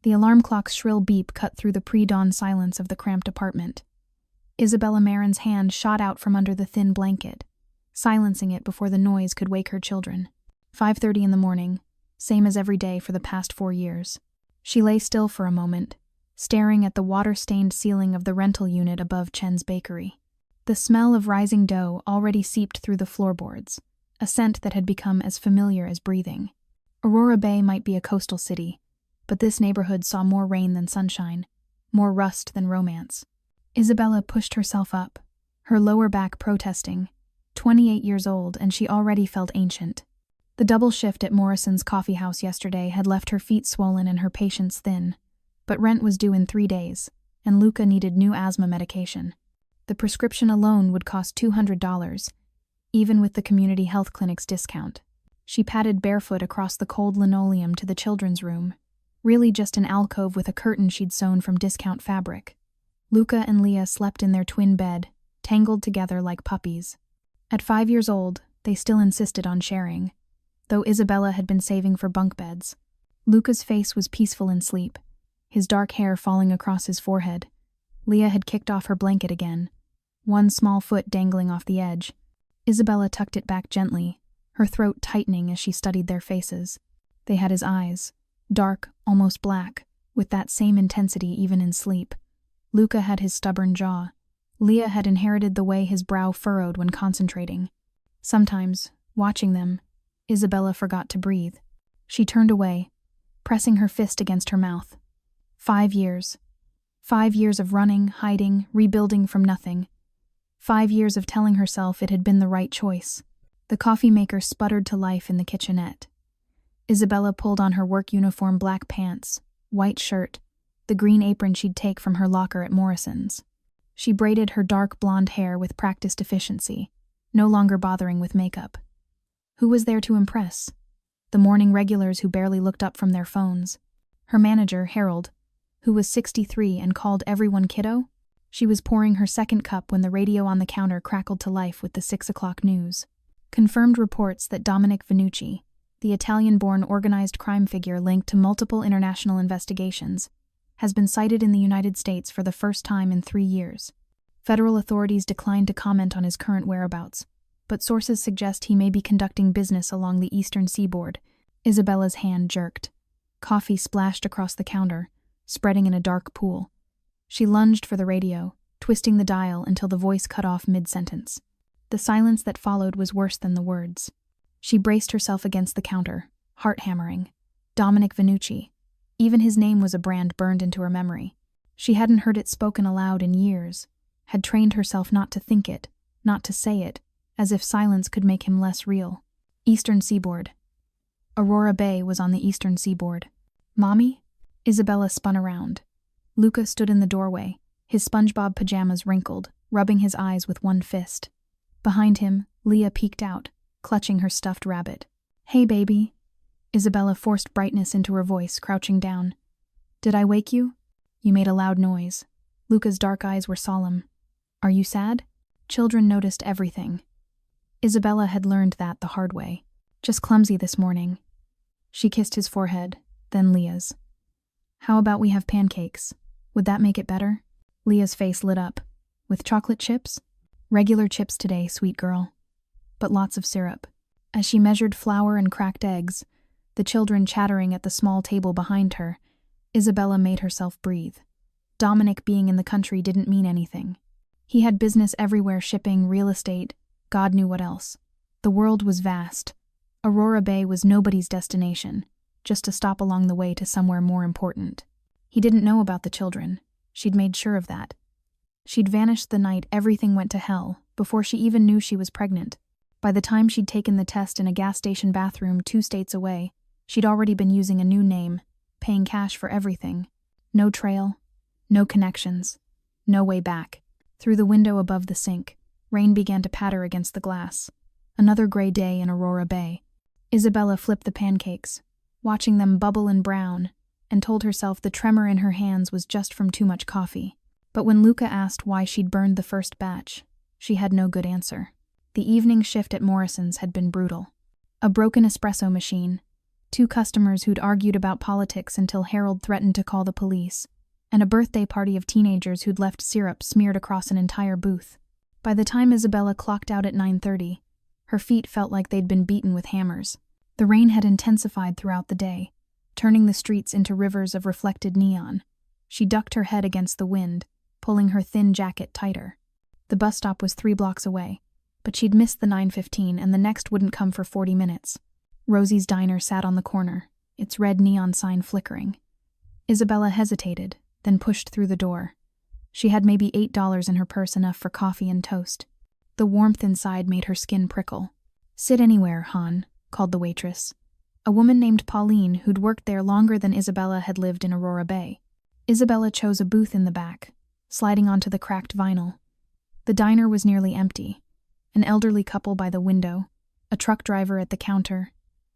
The alarm clock's shrill beep cut through the pre-dawn silence of the cramped apartment. Isabella Marin's hand shot out from under the thin blanket, silencing it before the noise could wake her children. 5:30 in the morning, same as every day for the past 4 years. She lay still for a moment, staring at the water-stained ceiling of the rental unit above Chen's bakery. The smell of rising dough already seeped through the floorboards, a scent that had become as familiar as breathing. Aurora Bay might be a coastal city, but this neighborhood saw more rain than sunshine, more rust than romance. Isabella pushed herself up, her lower back protesting. 28 years old, and she already felt ancient. The double shift at Morrison's coffee house yesterday had left her feet swollen and her patience thin, but rent was due in 3 days, and Luca needed new asthma medication. The prescription alone would cost $200, even with the community health clinic's discount. She padded barefoot across the cold linoleum to the children's room, really just an alcove with a curtain she'd sewn from discount fabric. Luca and Leah slept in their twin bed, tangled together like puppies. At 5 years old, they still insisted on sharing, though Isabella had been saving for bunk beds. Luca's face was peaceful in sleep, his dark hair falling across his forehead. Leah had kicked off her blanket again, one small foot dangling off the edge. Isabella tucked it back gently, her throat tightening as she studied their faces. They had his eyes, dark, almost black, with that same intensity even in sleep. Luca had his stubborn jaw. Leah had inherited the way his brow furrowed when concentrating. Sometimes, watching them, Isabella forgot to breathe. She turned away, pressing her fist against her mouth. 5 years. 5 years of running, hiding, rebuilding from nothing. 5 years of telling herself it had been the right choice. The coffee maker sputtered to life in the kitchenette. Isabella pulled on her work uniform black pants, white shirt, the green apron she'd take from her locker at Morrison's. She braided her dark blonde hair with practiced efficiency, no longer bothering with makeup. Who was there to impress? The morning regulars who barely looked up from their phones. Her manager, Harold, who was 63 and called everyone kiddo? She was pouring her second cup when the radio on the counter crackled to life with the 6 o'clock news. Confirmed reports that Dominic Vannucci, the Italian-born organized crime figure linked to multiple international investigations, has been cited in the United States for the first time in 3 years. Federal authorities declined to comment on his current whereabouts, but sources suggest he may be conducting business along the eastern seaboard. Isabella's hand jerked. Coffee splashed across the counter, spreading in a dark pool. She lunged for the radio, twisting the dial until the voice cut off mid-sentence. The silence that followed was worse than the words. She braced herself against the counter, heart hammering. Dominic Vannucci. Even his name was a brand burned into her memory. She hadn't heard it spoken aloud in years, had trained herself not to think it, not to say it, as if silence could make him less real. Eastern seaboard. Aurora Bay was on the eastern seaboard. Mommy? Isabella spun around. Luca stood in the doorway, his SpongeBob pajamas wrinkled, rubbing his eyes with one fist. Behind him, Leah peeked out, clutching her stuffed rabbit. Hey, baby. Isabella forced brightness into her voice, crouching down. Did I wake you? You made a loud noise. Luca's dark eyes were solemn. Are you sad? Children noticed everything. Isabella had learned that the hard way. Just clumsy this morning. She kissed his forehead, then Leah's. How about we have pancakes? Would that make it better? Leah's face lit up. With chocolate chips? Regular chips today, sweet girl. But lots of syrup. As she measured flour and cracked eggs, the children chattering at the small table behind her, Isabella made herself breathe. Dominic being in the country didn't mean anything. He had business everywhere, shipping, real estate, God knew what else. The world was vast. Aurora Bay was nobody's destination, just a stop along the way to somewhere more important. He didn't know about the children. She'd made sure of that. She'd vanished the night everything went to hell, before she even knew she was pregnant. By the time she'd taken the test in a gas station bathroom 2 states away, she'd already been using a new name, paying cash for everything. No trail, no connections, no way back. Through the window above the sink, rain began to patter against the glass. Another gray day in Aurora Bay. Isabella flipped the pancakes, watching them bubble and brown, and told herself the tremor in her hands was just from too much coffee. But when Luca asked why she'd burned the first batch, she had no good answer. The evening shift at Morrison's had been brutal. A broken espresso machine, 2 customers who'd argued about politics until Harold threatened to call the police, and a birthday party of teenagers who'd left syrup smeared across an entire booth. By the time Isabella clocked out at 9:30, her feet felt like they'd been beaten with hammers. The rain had intensified throughout the day, turning the streets into rivers of reflected neon. She ducked her head against the wind, pulling her thin jacket tighter. The bus stop was 3 blocks away, but she'd missed the 9:15 and the next wouldn't come for 40 minutes. Rosie's Diner sat on the corner, its red neon sign flickering. Isabella hesitated, then pushed through the door. She had maybe $8 in her purse, enough for coffee and toast. The warmth inside made her skin prickle. "Sit anywhere, Han," called the waitress. A woman named Pauline who'd worked there longer than Isabella had lived in Aurora Bay. Isabella chose a booth in the back, sliding onto the cracked vinyl. The diner was nearly empty. An elderly couple by the window, a truck driver at the counter,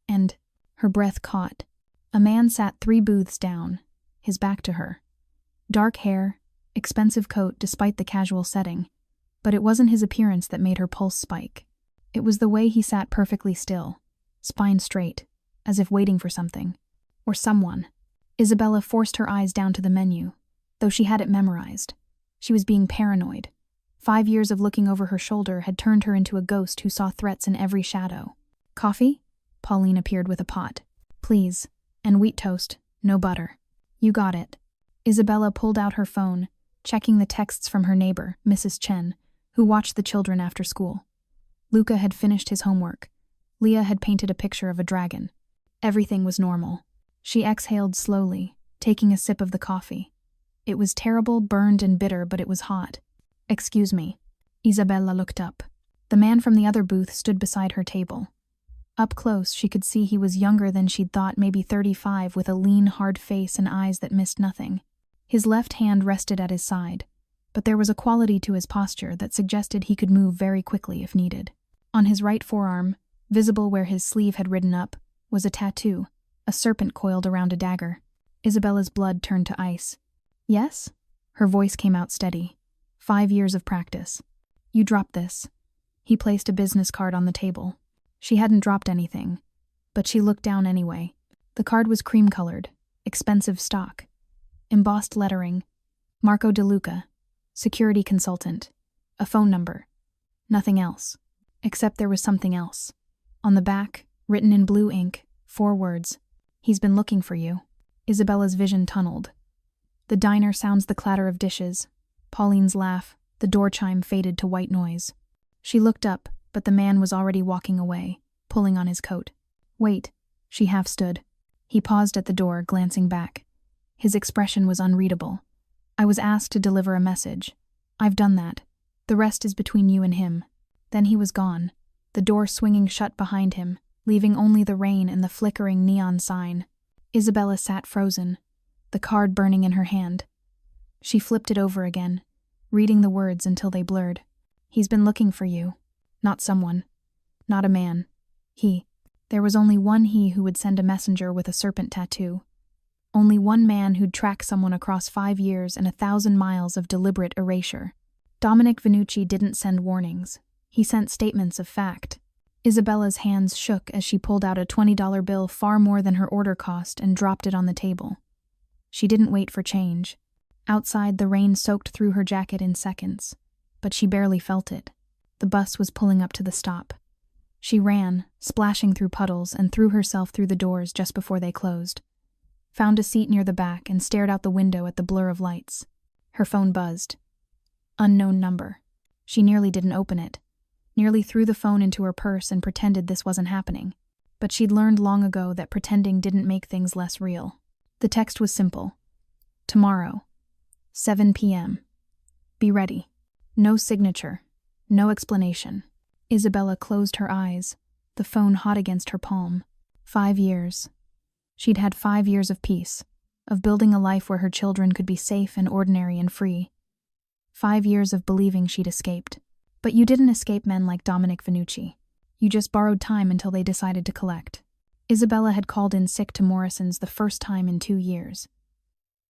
and, her breath caught, a man sat 3 booths down, his back to her. Dark hair, expensive coat despite the casual setting, but it wasn't his appearance that made her pulse spike. It was the way he sat perfectly still, spine straight, as if waiting for something. Or someone. Isabella forced her eyes down to the menu, though she had it memorized. She was being paranoid. 5 years of looking over her shoulder had turned her into a ghost who saw threats in every shadow. "Coffee?" Pauline appeared with a pot. "Please. And wheat toast, no butter." "You got it." Isabella pulled out her phone, checking the texts from her neighbor, Mrs. Chen, who watched the children after school. Luca had finished his homework. Leah had painted a picture of a dragon. Everything was normal. She exhaled slowly, taking a sip of the coffee. It was terrible, burned and bitter, but it was hot. "Excuse me." Isabella looked up. The man from the other booth stood beside her table. Up close, she could see he was younger than she'd thought, maybe 35, with a lean, hard face and eyes that missed nothing. His left hand rested at his side, but there was a quality to his posture that suggested he could move very quickly if needed. On his right forearm, visible where his sleeve had ridden up, was a tattoo, a serpent coiled around a dagger. Isabella's blood turned to ice. "Yes?" Her voice came out steady. 5 years of practice. "You dropped this." He placed a business card on the table. She hadn't dropped anything, but she looked down anyway. The card was cream-colored, expensive stock. Embossed lettering, Marco De Luca, security consultant, a phone number. Nothing else. Except there was something else. On the back, written in blue ink, 4 words. "He's been looking for you." Isabella's vision tunneled. The diner sounds the clatter of dishes. Pauline's laugh, the door chime faded to white noise. She looked up, but the man was already walking away, pulling on his coat. "Wait." She half stood. He paused at the door, glancing back. His expression was unreadable. "I was asked to deliver a message. I've done that. The rest is between you and him." Then he was gone, the door swinging shut behind him, leaving only the rain and the flickering neon sign. Isabella sat frozen, the card burning in her hand. She flipped it over again, reading the words until they blurred. "He's been looking for you. Not someone. Not a man. He. There was only one he who would send a messenger with a serpent tattoo. Only one man who'd track someone across 5 years and 1,000 miles of deliberate erasure. Dominic Vannucci didn't send warnings. He sent statements of fact. Isabella's hands shook as she pulled out a $20 bill, far more than her order cost, and dropped it on the table. She didn't wait for change. Outside, the rain soaked through her jacket in seconds, but she barely felt it. The bus was pulling up to the stop. She ran, splashing through puddles, and threw herself through the doors just before they closed. Found a seat near the back and stared out the window at the blur of lights. Her phone buzzed. Unknown number. She nearly didn't open it. Nearly threw the phone into her purse and pretended this wasn't happening. But she'd learned long ago that pretending didn't make things less real. The text was simple. "Tomorrow, 7 p.m. Be ready." No signature. No explanation. Isabella closed her eyes, the phone hot against her palm. 5 years. She'd had 5 years of peace, of building a life where her children could be safe and ordinary and free. 5 years of believing she'd escaped. But you didn't escape men like Dominic Vannucci. You just borrowed time until they decided to collect. Isabella had called in sick to Morrison's the first time in 2 years.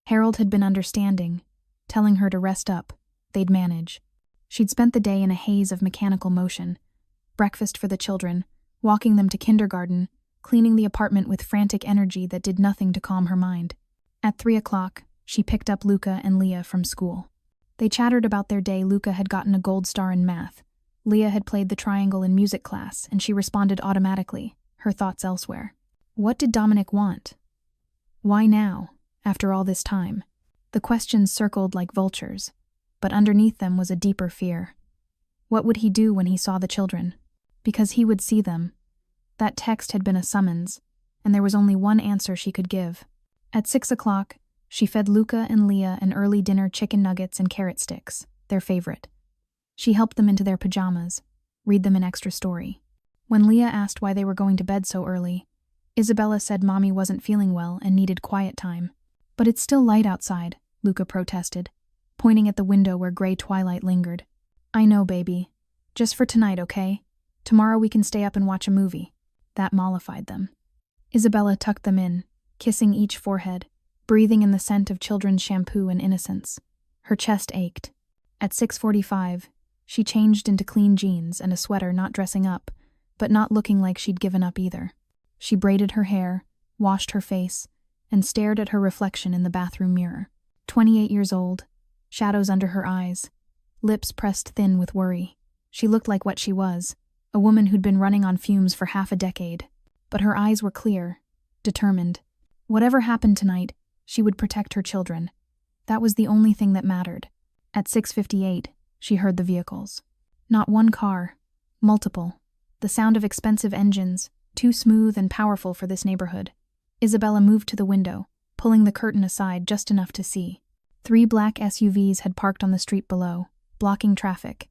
Harold had been understanding, telling her to rest up. They'd manage. She'd spent the day in a haze of mechanical motion. Breakfast for the children, walking them to kindergarten, cleaning the apartment with frantic energy that did nothing to calm her mind. At 3 o'clock, she picked up Luca and Leah from school. They chattered about their day. Luca had gotten a gold star in math. Leah had played the triangle in music class, and she responded automatically, her thoughts elsewhere. What did Dominic want? Why now, after all this time? The questions circled like vultures, but underneath them was a deeper fear. What would he do when he saw the children? Because he would see them. That text had been a summons, and there was only one answer she could give. At 6 o'clock, she fed Luca and Leah an early dinner: chicken nuggets and carrot sticks, their favorite. She helped them into their pajamas, read them an extra story. When Leah asked why they were going to bed so early, Isabella said Mommy wasn't feeling well and needed quiet time. But it's still light outside, Luca protested, pointing at the window where gray twilight lingered. I know, baby. Just for tonight, okay? Tomorrow we can stay up and watch a movie. That mollified them. Isabella tucked them in, kissing each forehead, breathing in the scent of children's shampoo and innocence. Her chest ached. At 6:45, she changed into clean jeans and a sweater, not dressing up, but not looking like she'd given up either. She braided her hair, washed her face, and stared at her reflection in the bathroom mirror. 28 years old, shadows under her eyes, lips pressed thin with worry. She looked like what she was, a woman who'd been running on fumes for half a decade. But her eyes were clear, determined. Whatever happened tonight, she would protect her children. That was the only thing that mattered. At 6:58, she heard the vehicles. Not one car, multiple. The sound of expensive engines, too smooth and powerful for this neighborhood. Isabella moved to the window, pulling the curtain aside just enough to see. 3 black SUVs had parked on the street below, blocking traffic.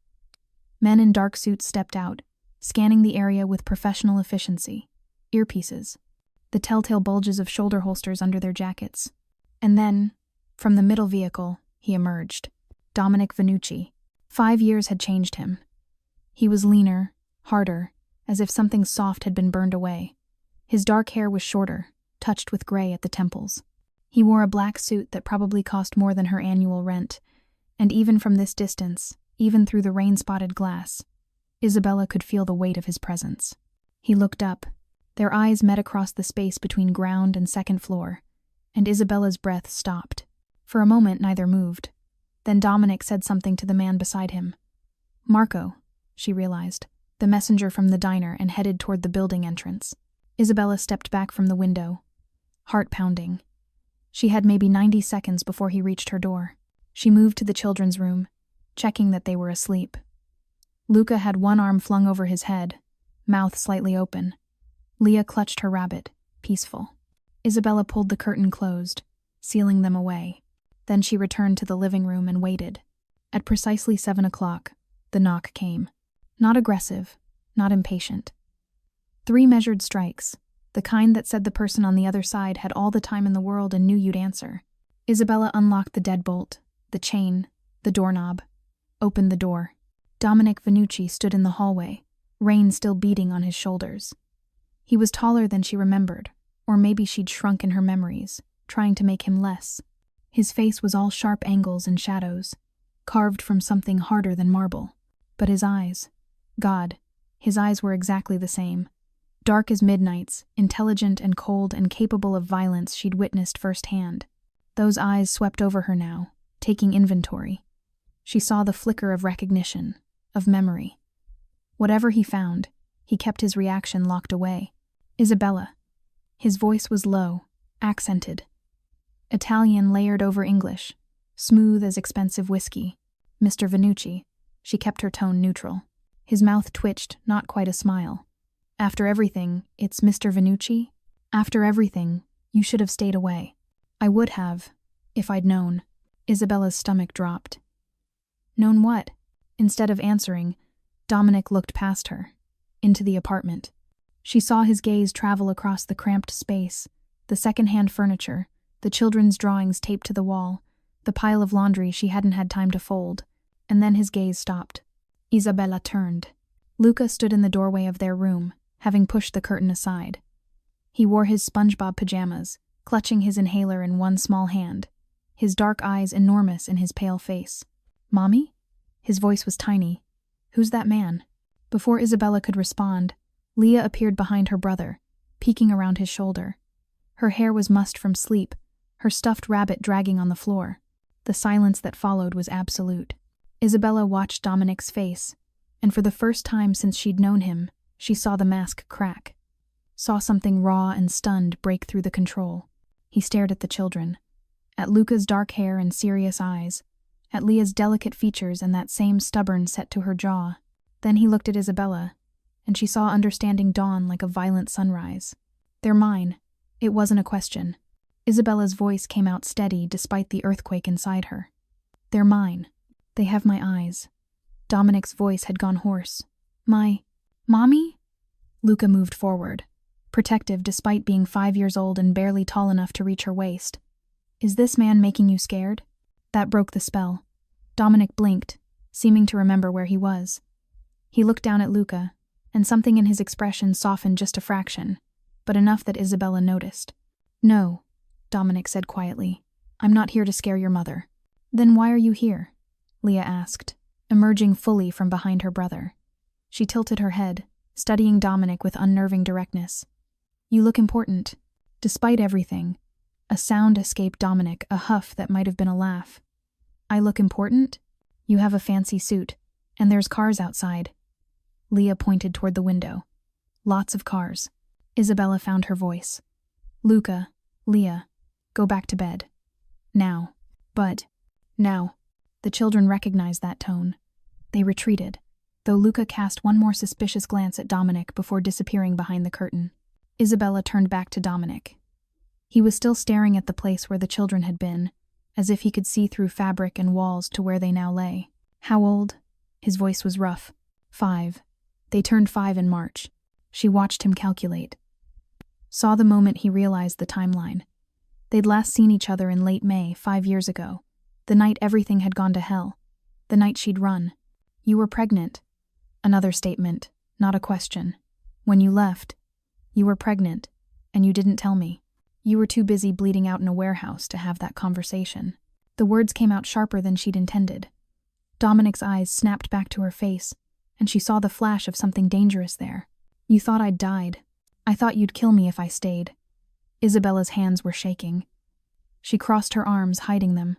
Men in dark suits stepped out, scanning the area with professional efficiency. Earpieces, the telltale bulges of shoulder holsters under their jackets. And then, from the middle vehicle, he emerged. Dominic Vannucci. 5 years had changed him. He was leaner, harder, as if something soft had been burned away. His dark hair was shorter, touched with gray at the temples. He wore a black suit that probably cost more than her annual rent, and even from this distance, even through the rain-spotted glass, Isabella could feel the weight of his presence. He looked up. Their eyes met across the space between ground and second floor, and Isabella's breath stopped. For a moment, neither moved. Then Dominic said something to the man beside him. Marco, she realized, the messenger from the diner, and headed toward the building entrance. Isabella stepped back from the window, heart pounding. She had maybe 90 seconds before he reached her door. She moved to the children's room, checking that they were asleep. Luca had one arm flung over his head, mouth slightly open. Leah clutched her rabbit, peaceful. Isabella pulled the curtain closed, sealing them away. Then she returned to the living room and waited. At precisely 7 o'clock, the knock came. Not aggressive, not impatient. 3 measured strikes, the kind that said the person on the other side had all the time in the world and knew you'd answer. Isabella unlocked the deadbolt, the chain, the doorknob, opened the door. Dominic Vannucci stood in the hallway, rain still beating on his shoulders. He was taller than she remembered, or maybe she'd shrunk in her memories, trying to make him less. His face was all sharp angles and shadows, carved from something harder than marble. But his eyes, God, his eyes were exactly the same. Dark as midnights, intelligent and cold and capable of violence she'd witnessed firsthand. Those eyes swept over her now, taking inventory. She saw the flicker of recognition, of memory. Whatever he found, he kept his reaction locked away. Isabella. His voice was low, accented. Italian layered over English, smooth as expensive whiskey. Mr. Vannucci. She kept her tone neutral. His mouth twitched, not quite a smile. After everything, it's Mr. Vannucci? After everything, you should have stayed away. I would have, if I'd known. Isabella's stomach dropped. Known what? Instead of answering, Dominic looked past her, into the apartment. She saw his gaze travel across the cramped space, the second-hand furniture, the children's drawings taped to the wall, the pile of laundry she hadn't had time to fold, and then his gaze stopped. Isabella turned. Luca stood in the doorway of their room, having pushed the curtain aside. He wore his SpongeBob pajamas, clutching his inhaler in one small hand, his dark eyes enormous in his pale face. Mommy? His voice was tiny. Who's that man? Before Isabella could respond, Leah appeared behind her brother, peeking around his shoulder. Her hair was mussed from sleep, her stuffed rabbit dragging on the floor. The silence that followed was absolute. Isabella watched Dominic's face, and for the first time since she'd known him, she saw the mask crack. Saw something raw and stunned break through the control. He stared at the children, at Luca's dark hair and serious eyes, at Leah's delicate features and that same stubborn set to her jaw. Then he looked at Isabella, and she saw understanding dawn like a violent sunrise. They're mine. It wasn't a question. Isabella's voice came out steady despite the earthquake inside her. They're mine. They have my eyes. Dominic's voice had gone hoarse. Mommy? Luca moved forward, protective despite being 5 years old and barely tall enough to reach her waist. Is this man making you scared? That broke the spell. Dominic blinked, seeming to remember where he was. He looked down at Luca, and something in his expression softened just a fraction, but enough that Isabella noticed. No, Dominic said quietly. I'm not here to scare your mother. Then why are you here? Leah asked, emerging fully from behind her brother. She tilted her head, studying Dominic with unnerving directness. You look important. Despite everything, a sound escaped Dominic, a huff that might have been a laugh. I look important? You have a fancy suit, and there's cars outside. Leah pointed toward the window. Lots of cars. Isabella found her voice. Luca, Leah, go back to bed. Now. But, now. The children recognized that tone. They retreated, though Luca cast one more suspicious glance at Dominic before disappearing behind the curtain. Isabella turned back to Dominic. He was still staring at the place where the children had been, as if he could see through fabric and walls to where they now lay. How old? His voice was rough. 5. They turned 5 in March. She watched him calculate. Saw the moment he realized the timeline. They'd last seen each other in late May, 5 years ago. The night everything had gone to hell. The night she'd run. You were pregnant. Another statement, not a question. When you left, you were pregnant, and you didn't tell me. You were too busy bleeding out in a warehouse to have that conversation. The words came out sharper than she'd intended. Dominic's eyes snapped back to her face, and she saw the flash of something dangerous there. You thought I'd died. I thought you'd kill me if I stayed. Isabella's hands were shaking. She crossed her arms, hiding them.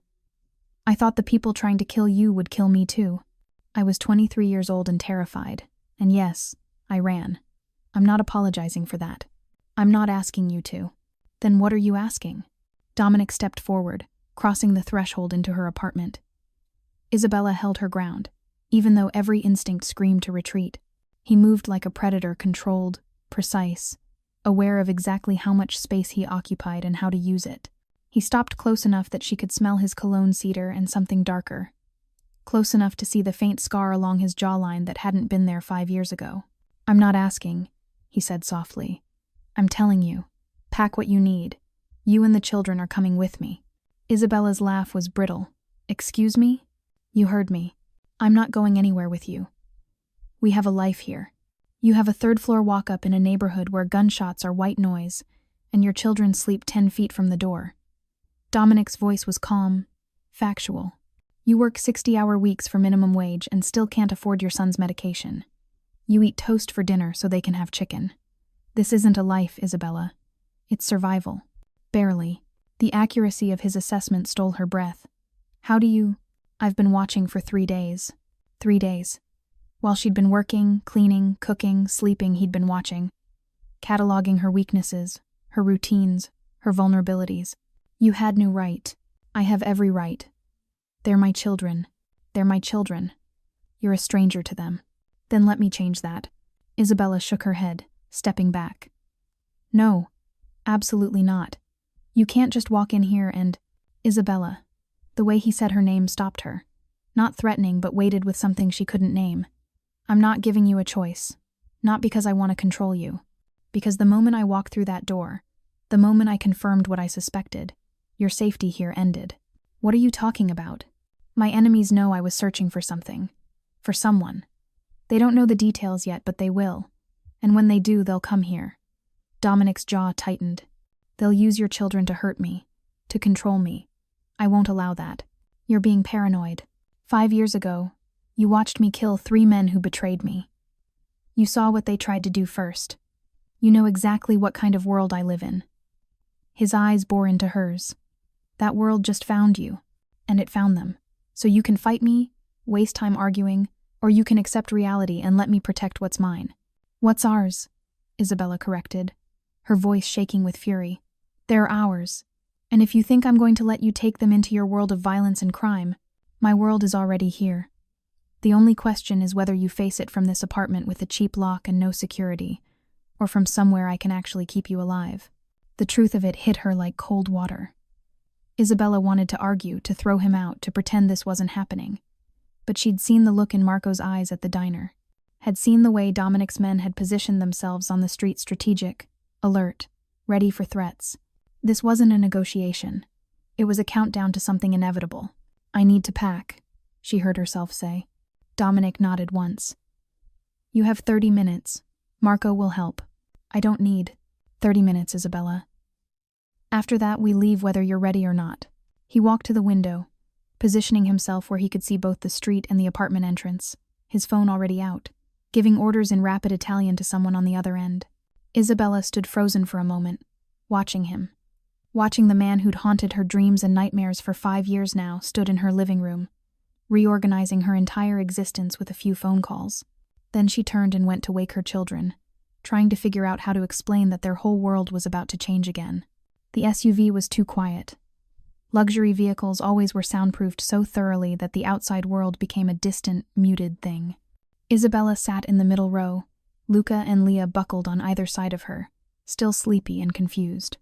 I thought the people trying to kill you would kill me too. I was 23 years old and terrified, and yes, I ran. I'm not apologizing for that. I'm not asking you to. Then what are you asking? Dominic stepped forward, crossing the threshold into her apartment. Isabella held her ground, even though every instinct screamed to retreat. He moved like a predator, controlled, precise, aware of exactly how much space he occupied and how to use it. He stopped close enough that she could smell his cologne cedar and something darker. Close enough to see the faint scar along his jawline that hadn't been there 5 years ago. I'm not asking, he said softly. I'm telling you. Pack what you need. You and the children are coming with me. Isabella's laugh was brittle. Excuse me? You heard me. I'm not going anywhere with you. We have a life here. You have a third-floor walk-up in a neighborhood where gunshots are white noise, and your children sleep 10 feet from the door. Dominic's voice was calm, factual. You work 60-hour weeks for minimum wage and still can't afford your son's medication. You eat toast for dinner so they can have chicken. This isn't a life, Isabella. It's survival. Barely. The accuracy of his assessment stole her breath. How do you... I've been watching for 3 days. 3 days. While she'd been working, cleaning, cooking, sleeping, he'd been watching. Cataloging her weaknesses, her routines, her vulnerabilities. You had no right. I have every right. They're my children. They're my children. You're a stranger to them. Then let me change that. Isabella shook her head, stepping back. No, absolutely not. You can't just walk in here and... Isabella. The way he said her name stopped her. Not threatening, but weighted with something she couldn't name. I'm not giving you a choice. Not because I want to control you. Because the moment I walked through that door, the moment I confirmed what I suspected, your safety here ended. What are you talking about? My enemies know I was searching for something. For someone. They don't know the details yet, but they will. And when they do, they'll come here. Dominic's jaw tightened. They'll use your children to hurt me. To control me. I won't allow that. You're being paranoid. 5 years ago, you watched me kill 3 men who betrayed me. You saw what they tried to do first. You know exactly what kind of world I live in. His eyes bore into hers. That world just found you, and it found them. So you can fight me, waste time arguing, or you can accept reality and let me protect what's mine. What's ours? Isabella corrected, her voice shaking with fury. They're ours, and if you think I'm going to let you take them into your world of violence and crime, my world is already here. The only question is whether you face it from this apartment with a cheap lock and no security, or from somewhere I can actually keep you alive. The truth of it hit her like cold water. Isabella wanted to argue, to throw him out, to pretend this wasn't happening. But she'd seen the look in Marco's eyes at the diner, had seen the way Dominic's men had positioned themselves on the street, strategic, alert, ready for threats. This wasn't a negotiation. It was a countdown to something inevitable. I need to pack, she heard herself say. Dominic nodded once. You have 30 minutes. Marco will help. I don't need 30 minutes, Isabella. After that, we leave whether you're ready or not. He walked to the window, positioning himself where he could see both the street and the apartment entrance, his phone already out, giving orders in rapid Italian to someone on the other end. Isabella stood frozen for a moment, watching him. Watching the man who'd haunted her dreams and nightmares for 5 years now stood in her living room, reorganizing her entire existence with a few phone calls. Then she turned and went to wake her children, trying to figure out how to explain that their whole world was about to change again. The SUV was too quiet. Luxury vehicles always were soundproofed so thoroughly that the outside world became a distant, muted thing. Isabella sat in the middle row, Luca and Leah buckled on either side of her, still sleepy and confused.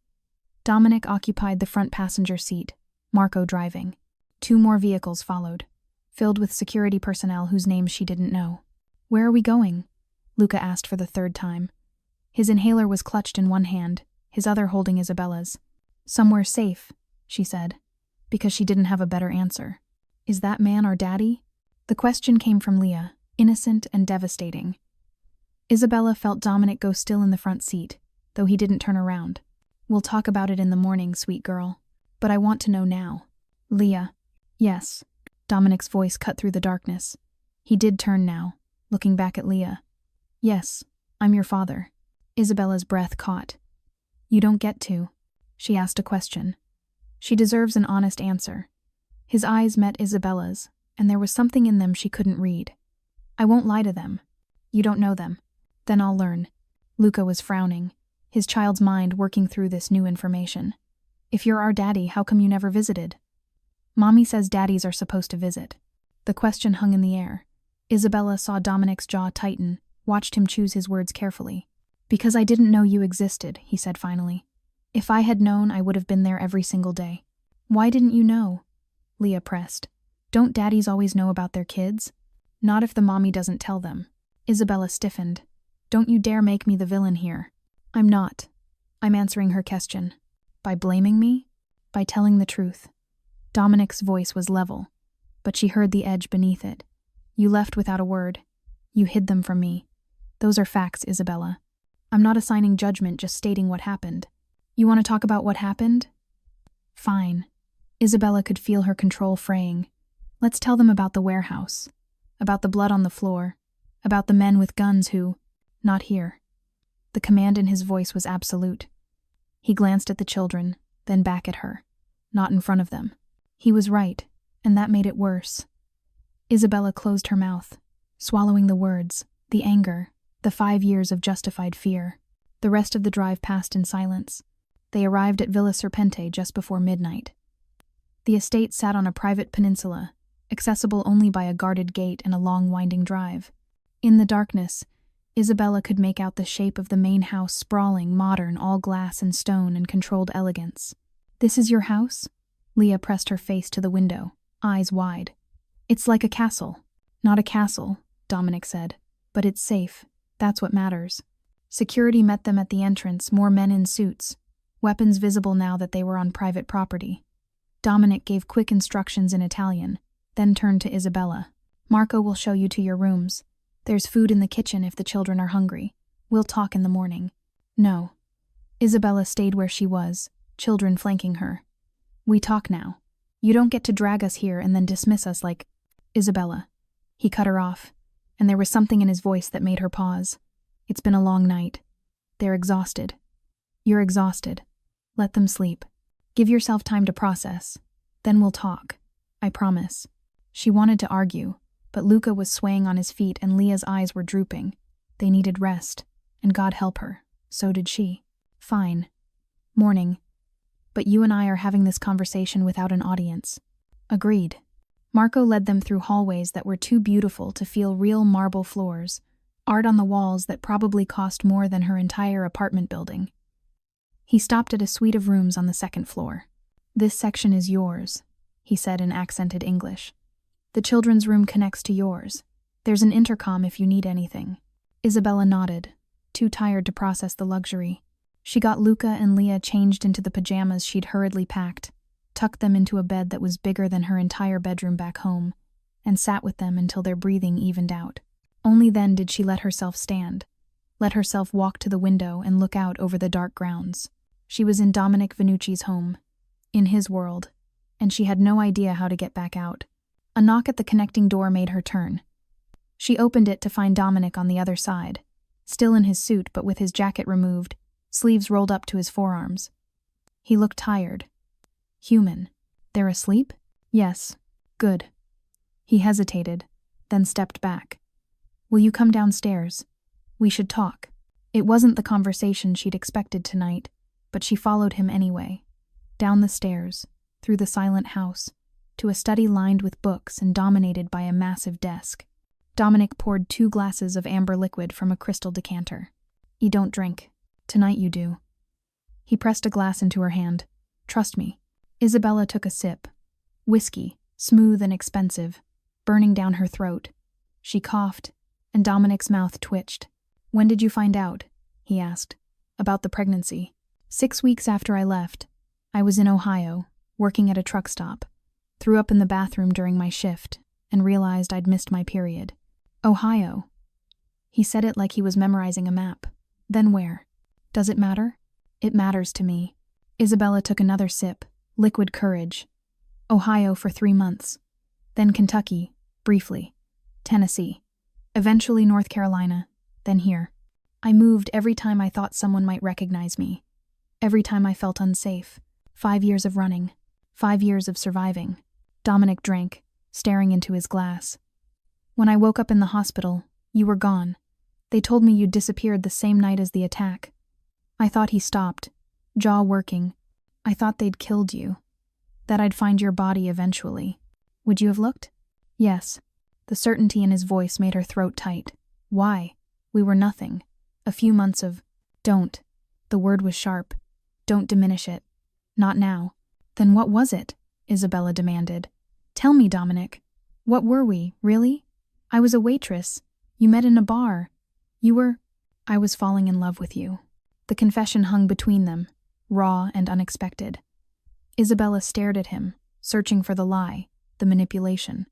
Dominic occupied the front passenger seat, Marco driving. 2 more vehicles followed, filled with security personnel whose names she didn't know. Where are we going? Luca asked for the 3rd time. His inhaler was clutched in one hand, his other holding Isabella's. Somewhere safe, she said, because she didn't have a better answer. Is that man our daddy? The question came from Leah, innocent and devastating. Isabella felt Dominic go still in the front seat, though he didn't turn around. We'll talk about it in the morning, sweet girl. But I want to know now. Leah. Yes. Dominic's voice cut through the darkness. He did turn now, looking back at Leah. Yes, I'm your father. Isabella's breath caught. You don't get to. She asked a question. She deserves an honest answer. His eyes met Isabella's, and there was something in them she couldn't read. I won't lie to them. You don't know them. Then I'll learn. Luca was frowning, his child's mind working through this new information. If you're our daddy, how come you never visited? Mommy says daddies are supposed to visit. The question hung in the air. Isabella saw Dominic's jaw tighten, watched him choose his words carefully. Because I didn't know you existed, he said finally. If I had known, I would have been there every single day. Why didn't you know? Leah pressed. Don't daddies always know about their kids? Not if the mommy doesn't tell them. Isabella stiffened. Don't you dare make me the villain here. I'm not. I'm answering her question. By blaming me? By telling the truth. Dominic's voice was level, but she heard the edge beneath it. You left without a word. You hid them from me. Those are facts, Isabella. I'm not assigning judgment, just stating what happened. You want to talk about what happened? Fine. Isabella could feel her control fraying. Let's tell them about the warehouse. About the blood on the floor. About the men with guns who... Not here. The command in his voice was absolute. He glanced at the children, then back at her. Not in front of them. He was right, and that made it worse. Isabella closed her mouth, swallowing the words, the anger, the 5 years of justified fear. The rest of the drive passed in silence. They arrived at Villa Serpente just before midnight. The estate sat on a private peninsula, accessible only by a guarded gate and a long winding drive. In the darkness, Isabella could make out the shape of the main house, sprawling, modern, all glass and stone and controlled elegance. This is your house? Leah pressed her face to the window, eyes wide. It's like a castle. Not a castle, Dominic said, but it's safe. That's what matters. Security met them at the entrance, more men in suits, weapons visible now that they were on private property. Dominic gave quick instructions in Italian, then turned to Isabella. Marco will show you to your rooms. There's food in the kitchen if the children are hungry. We'll talk in the morning. No. Isabella stayed where she was, children flanking her. We talk now. You don't get to drag us here and then dismiss us like... Isabella. He cut her off, and there was something in his voice that made her pause. It's been a long night. They're exhausted. You're exhausted. Let them sleep. Give yourself time to process. Then we'll talk. I promise. She wanted to argue, but Luca was swaying on his feet and Leah's eyes were drooping. They needed rest, and God help her. So did she. Fine. Morning. But you and I are having this conversation without an audience. Agreed. Marco led them through hallways that were too beautiful to feel real marble floors, art on the walls that probably cost more than her entire apartment building. He stopped at a suite of rooms on the second floor. This section is yours, he said in accented English. The children's room connects to yours. There's an intercom if you need anything. Isabella nodded, too tired to process the luxury. She got Luca and Leah changed into the pajamas she'd hurriedly packed, tucked them into a bed that was bigger than her entire bedroom back home, and sat with them until their breathing evened out. Only then did she let herself stand, let herself walk to the window and look out over the dark grounds. She was in Dominic Vannucci's home, in his world, and she had no idea how to get back out. A knock at the connecting door made her turn. She opened it to find Dominic on the other side, still in his suit but with his jacket removed, sleeves rolled up to his forearms. He looked tired. Human. They're asleep? Yes. Good. He hesitated, then stepped back. Will you come downstairs? We should talk. It wasn't the conversation she'd expected tonight, but she followed him anyway. Down the stairs, through the silent house, to a study lined with books and dominated by a massive desk. Dominic poured 2 glasses of amber liquid from a crystal decanter. You don't drink. Tonight you do. He pressed a glass into her hand. Trust me. Isabella took a sip. Whiskey, smooth and expensive, burning down her throat. She coughed, and Dominic's mouth twitched. When did you find out? He asked. About the pregnancy. 6 weeks after I left. I was in Ohio, working at a truck stop. Threw up in the bathroom during my shift, and realized I'd missed my period. Ohio. He said it like he was memorizing a map. Then where? Does it matter? It matters to me. Isabella took another sip, liquid courage. Ohio for 3 months. Then Kentucky, briefly. Tennessee. Eventually North Carolina, then here. I moved every time I thought someone might recognize me. Every time I felt unsafe. 5 years of running. 5 years of surviving. Dominic drank, staring into his glass. When I woke up in the hospital, you were gone. They told me you'd disappeared the same night as the attack. I thought he stopped, jaw working. I thought they'd killed you. That I'd find your body eventually. Would you have looked? Yes. The certainty in his voice made her throat tight. Why? We were nothing. A few months of, don't. The word was sharp. Don't diminish it. Not now. Then what was it? Isabella demanded. Tell me, Dominic. What were we, really? I was a waitress. You met in a bar. You were... I was falling in love with you. The confession hung between them, raw and unexpected. Isabella stared at him, searching for the lie, the manipulation.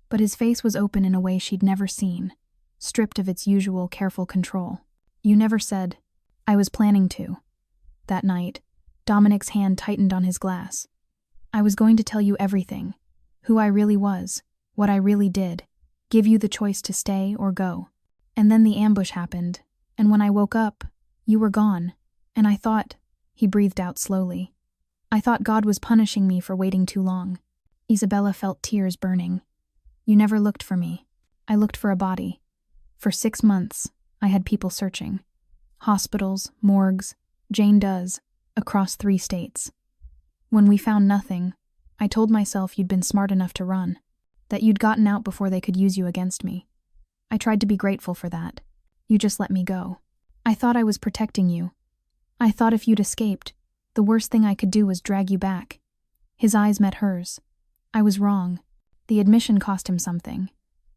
But his face was open in a way she'd never seen, stripped of its usual careful control. You never said, I was planning to. That night, Dominic's hand tightened on his glass. I was going to tell you everything, who I really was, what I really did, give you the choice to stay or go. And then the ambush happened, and when I woke up, you were gone, and I thought, he breathed out slowly, I thought God was punishing me for waiting too long. Isabella felt tears burning. You never looked for me. I looked for a body. For 6 months, I had people searching. Hospitals, morgues, Jane Does, across 3 states. When we found nothing, I told myself you'd been smart enough to run, that you'd gotten out before they could use you against me. I tried to be grateful for that. You just let me go. I thought I was protecting you. I thought if you'd escaped, the worst thing I could do was drag you back. His eyes met hers. I was wrong. The admission cost him something.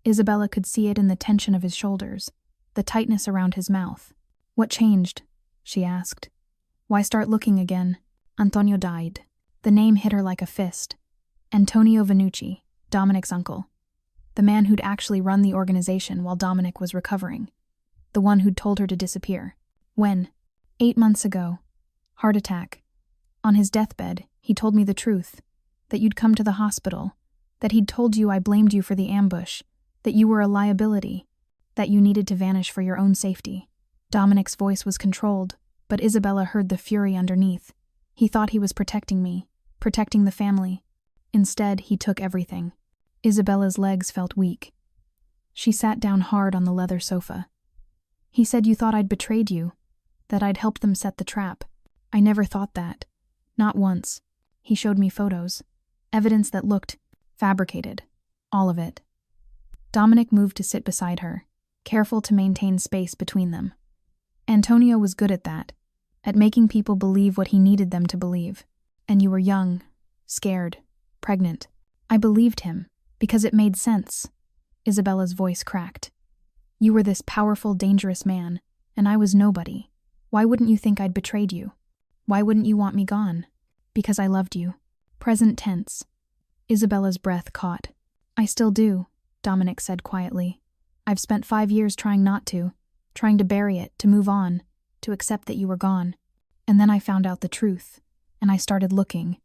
Isabella could see it in the tension of his shoulders, the tightness around his mouth. What changed? She asked. Why start looking again? Antonio died. The name hit her like a fist. Antonio Vannucci, Dominic's uncle. The man who'd actually run the organization while Dominic was recovering. The one who'd told her to disappear. When? 8 months ago. Heart attack. On his deathbed, he told me the truth. That you'd come to the hospital. That he'd told you I blamed you for the ambush. That you were a liability. That you needed to vanish for your own safety. Dominic's voice was controlled, But Isabella heard the fury underneath. He thought he was protecting me, protecting the family. Instead, he took everything. Isabella's legs felt weak. She sat down hard on the leather sofa. He said you thought I'd betrayed you, that I'd helped them set the trap. I never thought that. Not once. He showed me photos. Evidence that looked fabricated. All of it. Dominic moved to sit beside her, careful to maintain space between them. Antonio was good at that, at making people believe what he needed them to believe. And you were young, scared, pregnant. I believed him, because it made sense. Isabella's voice cracked. You were this powerful, dangerous man, and I was nobody. Why wouldn't you think I'd betrayed you? Why wouldn't you want me gone? Because I loved you. Present tense. Isabella's breath caught. I still do, Dominic said quietly. I've spent 5 years trying not to, trying to bury it, to move on, to accept that you were gone. And then I found out the truth, and I started looking,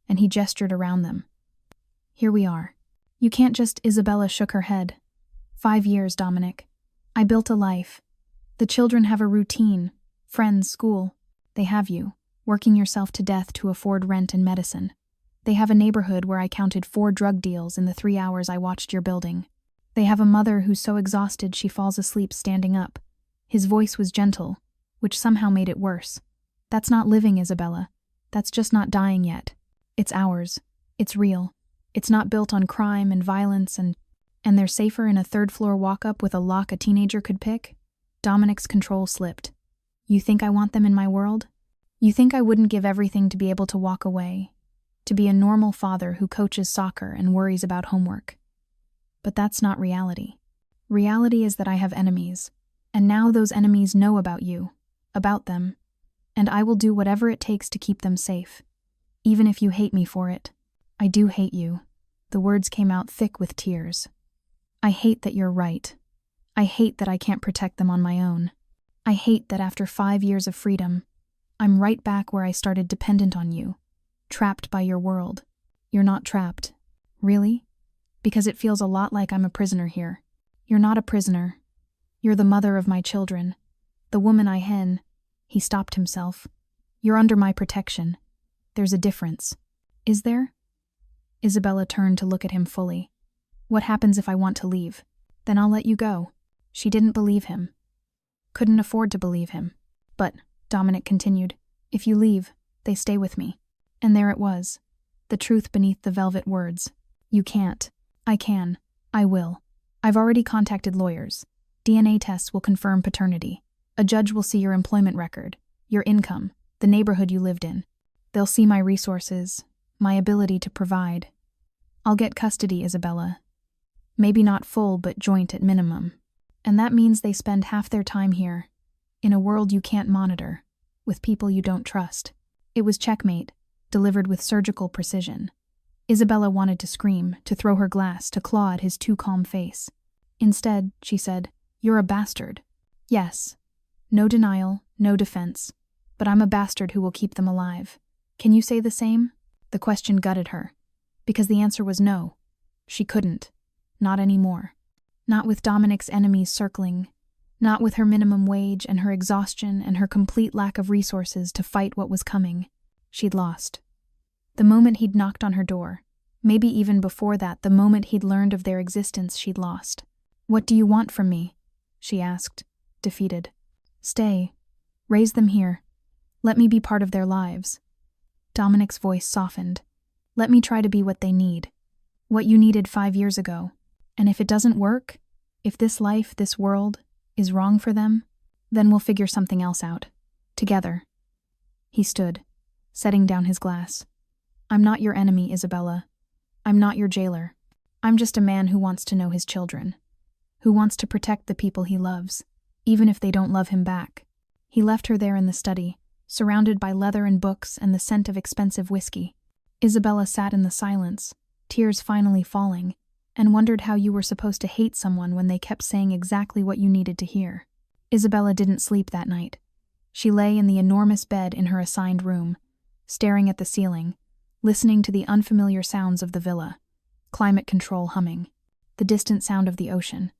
and he gestured around them. Here we are. You can't just— Isabella shook her head. 5 years, Dominic. I built a life. The children have a routine, friends, school. They have you, working yourself to death to afford rent and medicine. They have a neighborhood where I counted 4 drug deals in the 3 hours I watched your building. They have a mother who's so exhausted she falls asleep standing up. His voice was gentle, which somehow made it worse. That's not living, Isabella. That's just not dying yet. It's ours. It's real. It's not built on crime and violence and they're safer in a 3rd-floor walk-up with a lock a teenager could pick? Dominic's control slipped. You think I want them in my world? You think I wouldn't give everything to be able to walk away? To be a normal father who coaches soccer and worries about homework? But that's not reality. Reality is that I have enemies, and now those enemies know about you, about them, and I will do whatever it takes to keep them safe, even if you hate me for it. I do hate you. The words came out thick with tears. I hate that you're right. I hate that I can't protect them on my own. I hate that after 5 years of freedom, I'm right back where I started, dependent on you, trapped by your world. You're not trapped. Really? Because it feels a lot like I'm a prisoner here. You're not a prisoner. You're the mother of my children. The woman I hen. He stopped himself. You're under my protection. There's a difference. Is there? Isabella turned to look at him fully. What happens if I want to leave? Then I'll let you go. She didn't believe him. Couldn't afford to believe him. But, Dominic continued, if you leave, they stay with me. And there it was. The truth beneath the velvet words. You can't. I can. I will. I've already contacted lawyers. DNA tests will confirm paternity. A judge will see your employment record, your income, the neighborhood you lived in. They'll see my resources, my ability to provide. I'll get custody, Isabella. Maybe not full, but joint at minimum. And that means they spend half their time here, in a world you can't monitor, with people you don't trust. It was checkmate, delivered with surgical precision. Isabella wanted to scream, to throw her glass, to claw at his too calm face. Instead, she said, You're a bastard. Yes. No denial, no defense. But I'm a bastard who will keep them alive. Can you say the same? The question gutted her, because the answer was no. She couldn't. Not anymore. Not with Dominic's enemies circling. Not with her minimum wage and her exhaustion and her complete lack of resources to fight what was coming. She'd lost. The moment he'd knocked on her door, maybe even before that, the moment he'd learned of their existence, she'd lost. What do you want from me? She asked, defeated. Stay. Raise them here. Let me be part of their lives. Dominic's voice softened. Let me try to be what they need. What you needed 5 years ago. And if it doesn't work, if this life, this world, is wrong for them, then we'll figure something else out. Together. He stood, setting down his glass. I'm not your enemy, Isabella. I'm not your jailer. I'm just a man who wants to know his children. Who wants to protect the people he loves, even if they don't love him back. He left her there in the study, surrounded by leather and books and the scent of expensive whiskey. Isabella sat in the silence, tears finally falling, and wondered how you were supposed to hate someone when they kept saying exactly what you needed to hear. Isabella didn't sleep that night. She lay in the enormous bed in her assigned room, staring at the ceiling, listening to the unfamiliar sounds of the villa, climate control humming, the distant sound of the ocean.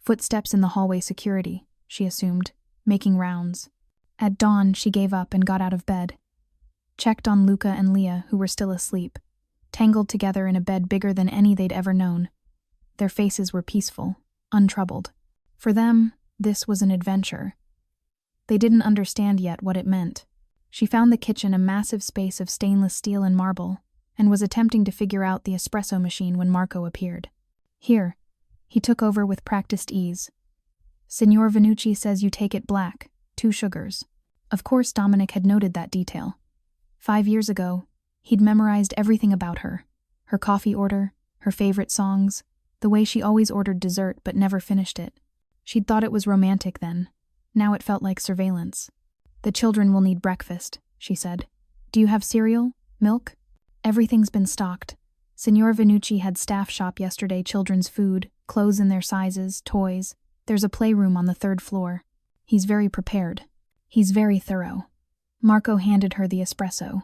Footsteps in the hallway, security, she assumed, making rounds. At dawn, she gave up and got out of bed. Checked on Luca and Leah, who were still asleep, tangled together in a bed bigger than any they'd ever known. Their faces were peaceful, untroubled. For them, this was an adventure. They didn't understand yet what it meant. She found the kitchen a massive space of stainless steel and marble, and was attempting to figure out the espresso machine when Marco appeared. Here, he took over with practiced ease. Signor Vannucci says you take it black, 2 sugars. Of course, Dominic had noted that detail. 5 years ago, he'd memorized everything about her. Her coffee order, her favorite songs, the way she always ordered dessert but never finished it. She'd thought it was romantic then. Now it felt like surveillance. The children will need breakfast, she said. Do you have cereal? Milk? Everything's been stocked. Signor Vannucci had staff shop yesterday, children's food, clothes in their sizes, toys. There's a playroom on the 3rd floor. He's very prepared. He's very thorough. Marco handed her the espresso.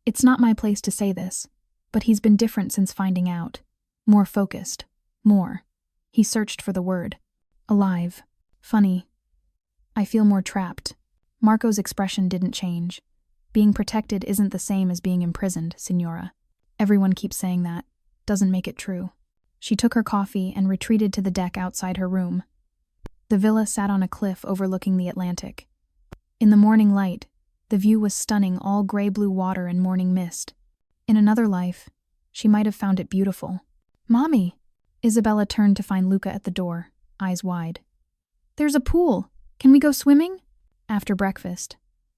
It's not my place to say this, but he's been different since finding out. More focused. More. He searched for the word. Alive. Funny. I feel more trapped. Marco's expression didn't change. Being protected isn't the same as being imprisoned, Signora. Everyone keeps saying that. Doesn't make it true. She took her coffee and retreated to the deck outside her room. The villa sat on a cliff overlooking the Atlantic. In the morning light, the view was stunning, all gray-blue water and morning mist. In another life, she might have found it beautiful. Mommy! Isabella turned to find Luca at the door, eyes wide. There's a pool. Can we go swimming? After breakfast.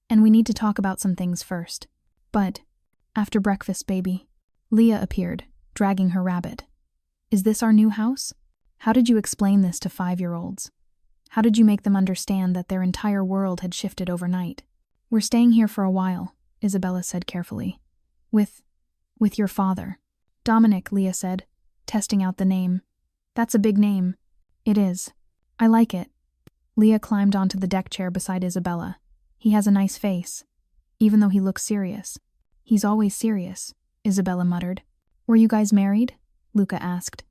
And we need to talk about some things first. But, after breakfast, baby. Leah appeared, dragging her rabbit. Is this our new house? How did you explain this to 5-year-olds? How did you make them understand that their entire world had shifted overnight? We're staying here for a while, Isabella said carefully. With your father. Dominic, Leah said, testing out the name. That's a big name. It is. I like it. Leah climbed onto the deck chair beside Isabella. He has a nice face, even though he looks serious. He's always serious, Isabella muttered. Were you guys married? Luca asked.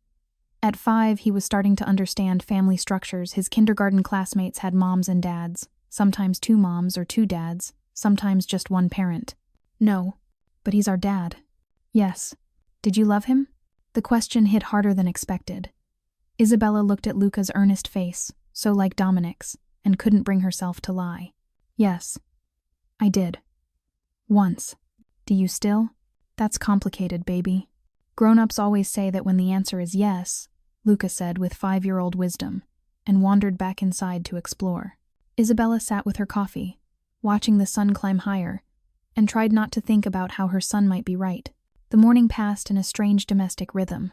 At 5, he was starting to understand family structures. His kindergarten classmates had moms and dads, sometimes 2 moms or 2 dads, sometimes just 1 parent. No, but he's our dad. Yes. Did you love him? The question hit harder than expected. Isabella looked at Luca's earnest face, so like Dominic's, and couldn't bring herself to lie. Yes. I did. Once. Do you still? That's complicated, baby. Grown-ups always say that when the answer is yes, Luca said with 5-year-old wisdom, and wandered back inside to explore. Isabella sat with her coffee, watching the sun climb higher, and tried not to think about how her son might be right. The morning passed in a strange domestic rhythm.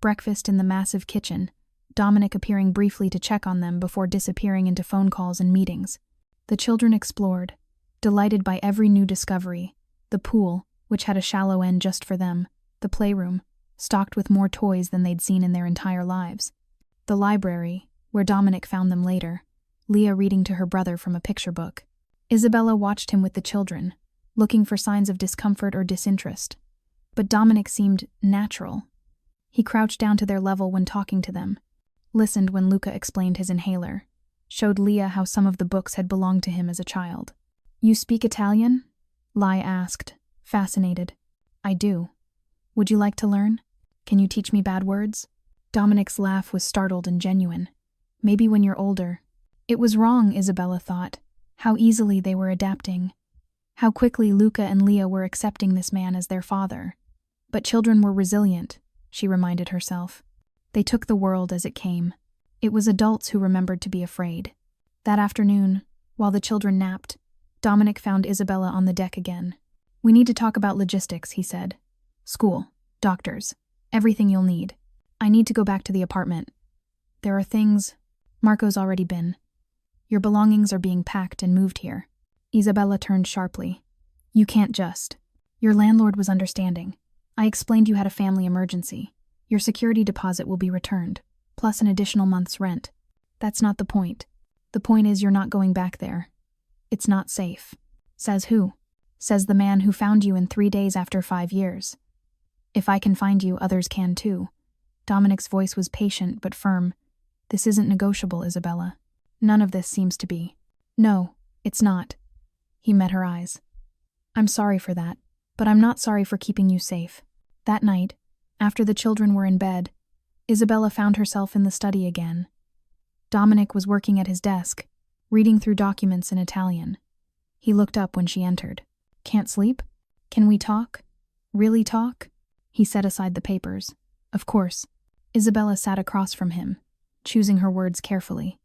Breakfast in the massive kitchen, Dominic appearing briefly to check on them before disappearing into phone calls and meetings. The children explored, delighted by every new discovery. The pool, which had a shallow end just for them, the playroom, stocked with more toys than they'd seen in their entire lives. The library, where Dominic found them later, Leah reading to her brother from a picture book. Isabella watched him with the children, looking for signs of discomfort or disinterest. But Dominic seemed natural. He crouched down to their level when talking to them, listened when Luca explained his inhaler, showed Leah how some of the books had belonged to him as a child. You speak Italian? Lai asked, fascinated. I do. Would you like to learn? Can you teach me bad words? Dominic's laugh was startled and genuine. Maybe when you're older. It was wrong, Isabella thought. How easily they were adapting. How quickly Luca and Leah were accepting this man as their father. But children were resilient, she reminded herself. They took the world as it came. It was adults who remembered to be afraid. That afternoon, while the children napped, Dominic found Isabella on the deck again. We need to talk about logistics, he said. School, doctors, everything you'll need. I need to go back to the apartment. There are things. Marco's already been. Your belongings are being packed and moved here. Isabella turned sharply. You can't just. Your landlord was understanding. I explained you had a family emergency. Your security deposit will be returned, plus an additional month's rent. That's not the point. The point is you're not going back there. It's not safe. Says who? Says the man who found you in 3 days after 5 years. If I can find you, others can too. Dominic's voice was patient but firm. This isn't negotiable, Isabella. None of this seems to be. No, It's not. He met her eyes. I'm sorry for that, but I'm not sorry for keeping you safe. That night, after the children were in bed, Isabella found herself in the study again. Dominic was working at his desk, reading through documents in Italian. He looked up when she entered. Can't sleep? Can we talk? Really talk? He set aside the papers. Of course. Isabella sat across from him, choosing her words carefully.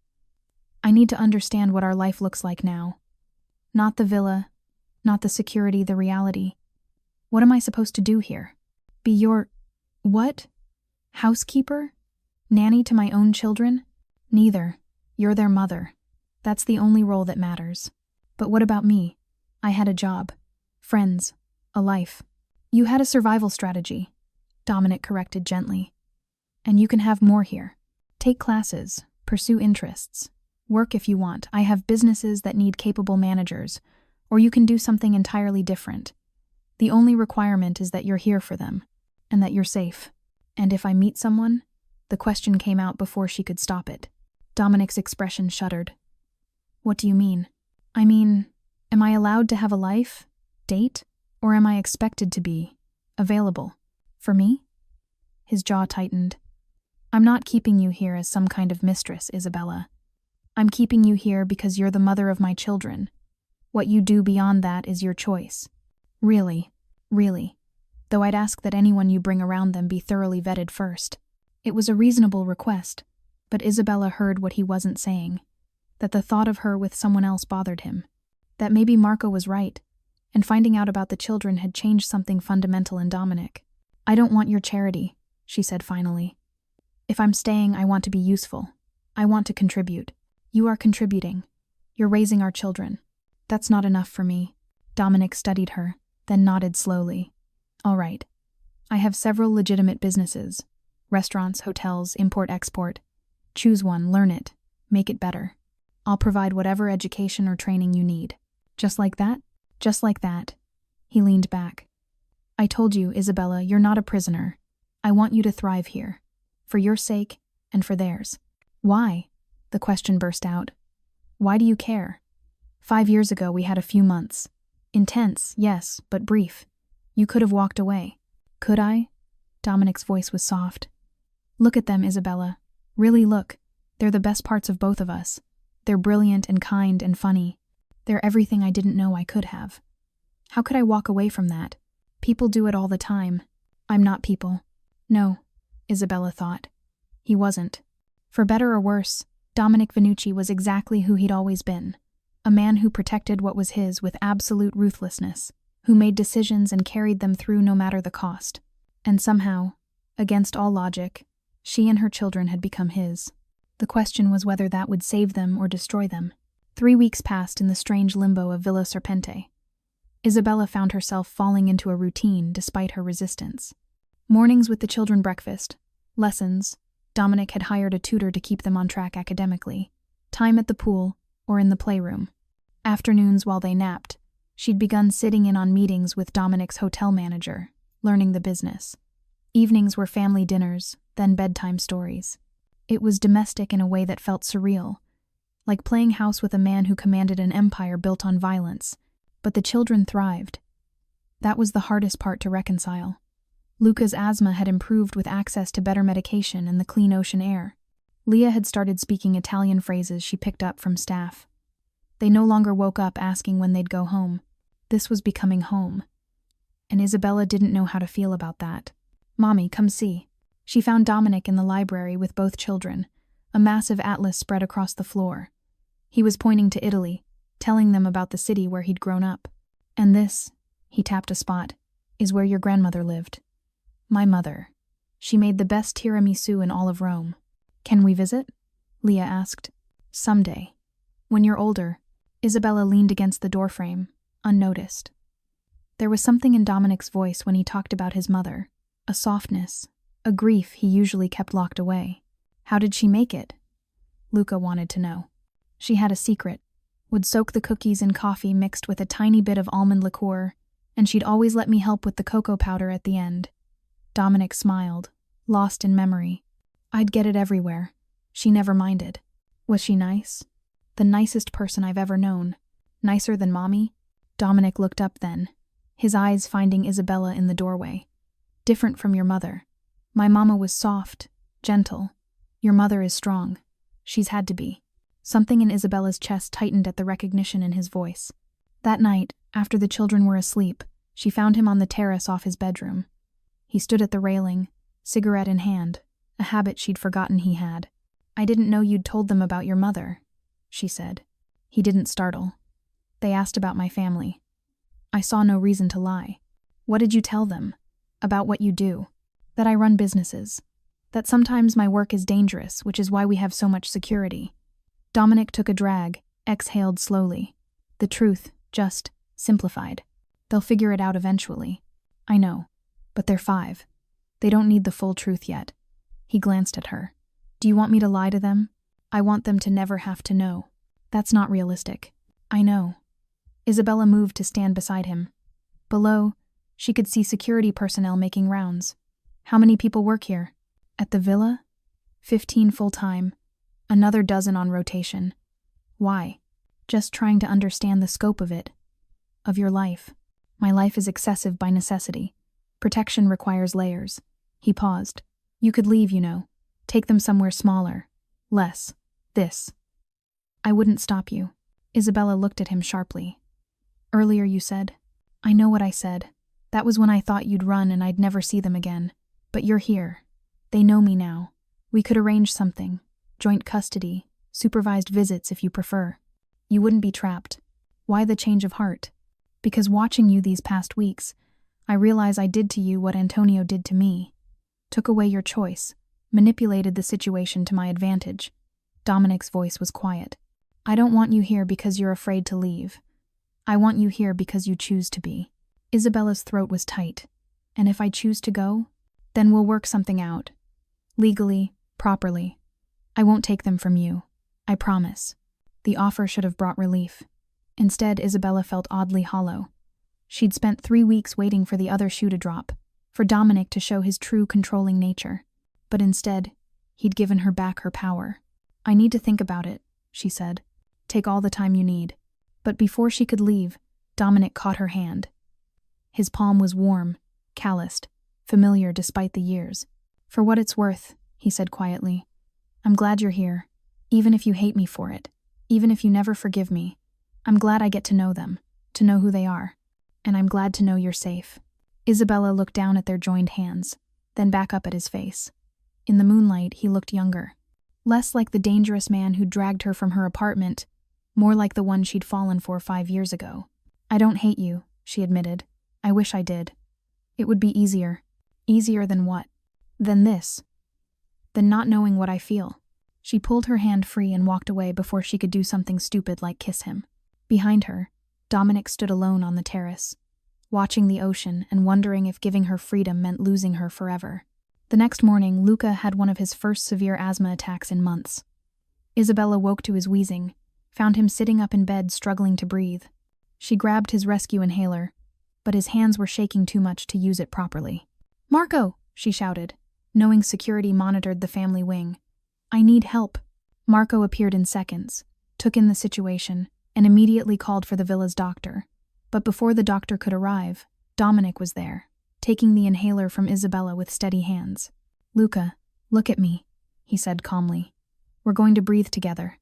I need to understand what our life looks like now. Not the villa, not the security, the reality. What am I supposed to do here? Be your… what? Housekeeper? Nanny to my own children? Neither. You're their mother. That's the only role that matters. But what about me? I had a job, friends, a life. You had a survival strategy, Dominic corrected gently. And you can have more here. Take classes, pursue interests. Work if you want. I have businesses that need capable managers, or you can do something entirely different. The only requirement is that you're here for them, and that you're safe. And if I meet someone? The question came out before she could stop it. Dominic's expression shuddered. What do you mean? I mean, am I allowed to have a life, date, or am I expected to be available? For me? His jaw tightened. I'm not keeping you here as some kind of mistress, Isabella. I'm keeping you here because you're the mother of my children. What you do beyond that is your choice. Really. Though I'd ask that anyone you bring around them be thoroughly vetted first. It was a reasonable request, but Isabella heard what he wasn't saying. That the thought of her with someone else bothered him. That maybe Marco was right, and finding out about the children had changed something fundamental in Dominic. I don't want your charity, she said finally. If I'm staying, I want to be useful. I want to contribute. You are contributing. You're raising our children. That's not enough for me. Dominic studied her, then nodded slowly. All right. I have several legitimate businesses. Restaurants, hotels, import-export. Choose one, learn it, make it better. I'll provide whatever education or training you need. Just like that? Just like that. He leaned back. I told you, Isabella, you're not a prisoner. I want you to thrive here. For your sake and for theirs. Why? The question burst out. Why do you care? 5 years ago we had a few months. Intense, yes, but brief. You could have walked away. Could I? Dominic's voice was soft. Look at them, Isabella. Really look. They're the best parts of both of us. They're brilliant and kind and funny. They're everything I didn't know I could have. How could I walk away from that? People do it all the time. I'm not people. No, Isabella thought. He wasn't. For better or worse, Dominic Vannucci was exactly who he'd always been. A man who protected what was his with absolute ruthlessness, who made decisions and carried them through no matter the cost. And somehow, against all logic, she and her children had become his. The question was whether that would save them or destroy them. 3 weeks passed in the strange limbo of Villa Serpente. Isabella found herself falling into a routine despite her resistance. Mornings with the children breakfast, lessons, Dominic had hired a tutor to keep them on track academically, time at the pool or in the playroom. Afternoons while they napped, she'd begun sitting in on meetings with Dominic's hotel manager, learning the business. Evenings were family dinners, then bedtime stories. It was domestic in a way that felt surreal, like playing house with a man who commanded an empire built on violence. But the children thrived. That was the hardest part to reconcile. Luca's asthma had improved with access to better medication and the clean ocean air. Leah had started speaking Italian phrases she picked up from staff. They no longer woke up asking when they'd go home. This was becoming home. And Isabella didn't know how to feel about that. Mommy, come see. She found Dominic in the library with both children, a massive atlas spread across the floor. He was pointing to Italy, telling them about the city where he'd grown up. And this, he tapped a spot, is where your grandmother lived. My mother. She made the best tiramisu in all of Rome. Can we visit? Leah asked. Someday. When you're older. Isabella leaned against the doorframe, unnoticed. There was something in Dominic's voice when he talked about his mother, a softness, a grief he usually kept locked away. How did she make it? Luca wanted to know. She had a secret, would soak the cookies in coffee mixed with a tiny bit of almond liqueur, and she'd always let me help with the cocoa powder at the end. Dominic smiled, lost in memory. I'd get it everywhere. She never minded. Was she nice? The nicest person I've ever known. Nicer than Mommy? Dominic looked up then, his eyes finding Isabella in the doorway. Different from your mother. My mama was soft, gentle. Your mother is strong. She's had to be. Something in Isabella's chest tightened at the recognition in his voice. That night, after the children were asleep, she found him on the terrace off his bedroom. He stood at the railing, cigarette in hand, a habit she'd forgotten he had. I didn't know you'd told them about your mother, she said. He didn't startle. They asked about my family. I saw no reason to lie. What did you tell them? About what you do? That I run businesses. That sometimes my work is dangerous, which is why we have so much security. Dominic took a drag, exhaled slowly. The truth, just simplified. They'll figure it out eventually. I know. But they're 5. They don't need the full truth yet. He glanced at her. Do you want me to lie to them? I want them to never have to know. That's not realistic. I know. Isabella moved to stand beside him. Below, she could see security personnel making rounds. How many people work here? At the villa? 15 full-time. Another dozen on rotation. Why? Just trying to understand the scope of it. Of your life. My life is excessive by necessity. Protection requires layers. He paused. You could leave, you know. Take them somewhere smaller. Less. This. I wouldn't stop you. Isabella looked at him sharply. Earlier you said. I know what I said. That was when I thought you'd run and I'd never see them again. But you're here. They know me now. We could arrange something. Joint custody. Supervised visits if you prefer. You wouldn't be trapped. Why the change of heart? Because watching you these past weeks, I realize I did to you what Antonio did to me. Took away your choice. Manipulated the situation to my advantage. Dominic's voice was quiet. I don't want you here because you're afraid to leave. I want you here because you choose to be. Isabella's throat was tight. And if I choose to go, then we'll work something out. Legally, properly. I won't take them from you. I promise. The offer should have brought relief. Instead, Isabella felt oddly hollow. She'd spent 3 weeks waiting for the other shoe to drop, for Dominic to show his true controlling nature. But instead, he'd given her back her power. I need to think about it, she said. Take all the time you need. But before she could leave, Dominic caught her hand. His palm was warm, calloused, familiar despite the years. For what it's worth, he said quietly. I'm glad you're here, even if you hate me for it, even if you never forgive me. I'm glad I get to know them, to know who they are. And I'm glad to know you're safe. Isabella looked down at their joined hands, then back up at his face. In the moonlight, he looked younger. Less like the dangerous man who dragged her from her apartment, more like the one she'd fallen for 5 years ago. I don't hate you, she admitted. I wish I did. It would be easier. Easier than what? Than this. Than not knowing what I feel. She pulled her hand free and walked away before she could do something stupid like kiss him. Behind her, Dominic stood alone on the terrace, watching the ocean and wondering if giving her freedom meant losing her forever. The next morning, Luca had one of his first severe asthma attacks in months. Isabella woke to his wheezing, found him sitting up in bed struggling to breathe. She grabbed his rescue inhaler, but his hands were shaking too much to use it properly. Marco, she shouted, knowing security monitored the family wing. I need help. Marco appeared in seconds, took in the situation, and immediately called for the villa's doctor. But before the doctor could arrive, Dominic was there, taking the inhaler from Isabella with steady hands. Luca, look at me, he said calmly. We're going to breathe together.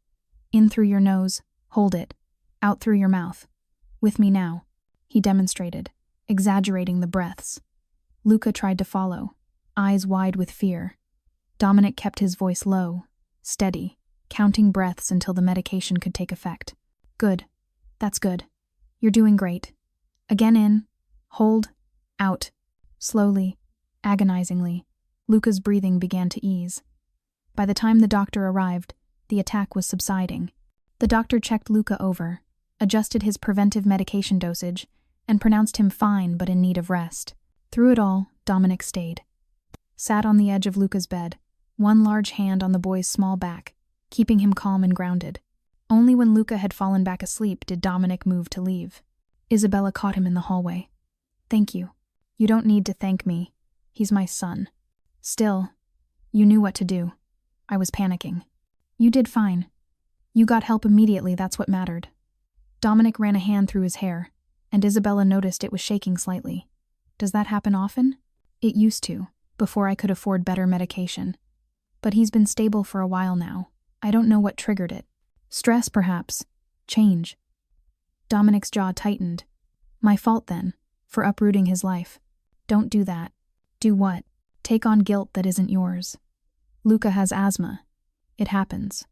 In through your nose, hold it. Out through your mouth. With me now, he demonstrated, exaggerating the breaths. Luca tried to follow, eyes wide with fear. Dominic kept his voice low, steady, counting breaths until the medication could take effect. Good. That's good. You're doing great. Again in, hold, out. Slowly, agonizingly, Luca's breathing began to ease. By the time the doctor arrived, the attack was subsiding. The doctor checked Luca over, adjusted his preventive medication dosage, and pronounced him fine but in need of rest. Through it all, Dominic stayed. Sat on the edge of Luca's bed, one large hand on the boy's small back, keeping him calm and grounded. Only when Luca had fallen back asleep did Dominic move to leave. Isabella caught him in the hallway. Thank you. You don't need to thank me. He's my son. Still, you knew what to do. I was panicking. You did fine. You got help immediately, that's what mattered. Dominic ran a hand through his hair, and Isabella noticed it was shaking slightly. Does that happen often? It used to, before I could afford better medication. But he's been stable for a while now. I don't know what triggered it. Stress, perhaps. Change. Dominic's jaw tightened. My fault, then, for uprooting his life. Don't do that. Do what? Take on guilt that isn't yours. Luca has asthma. It happens.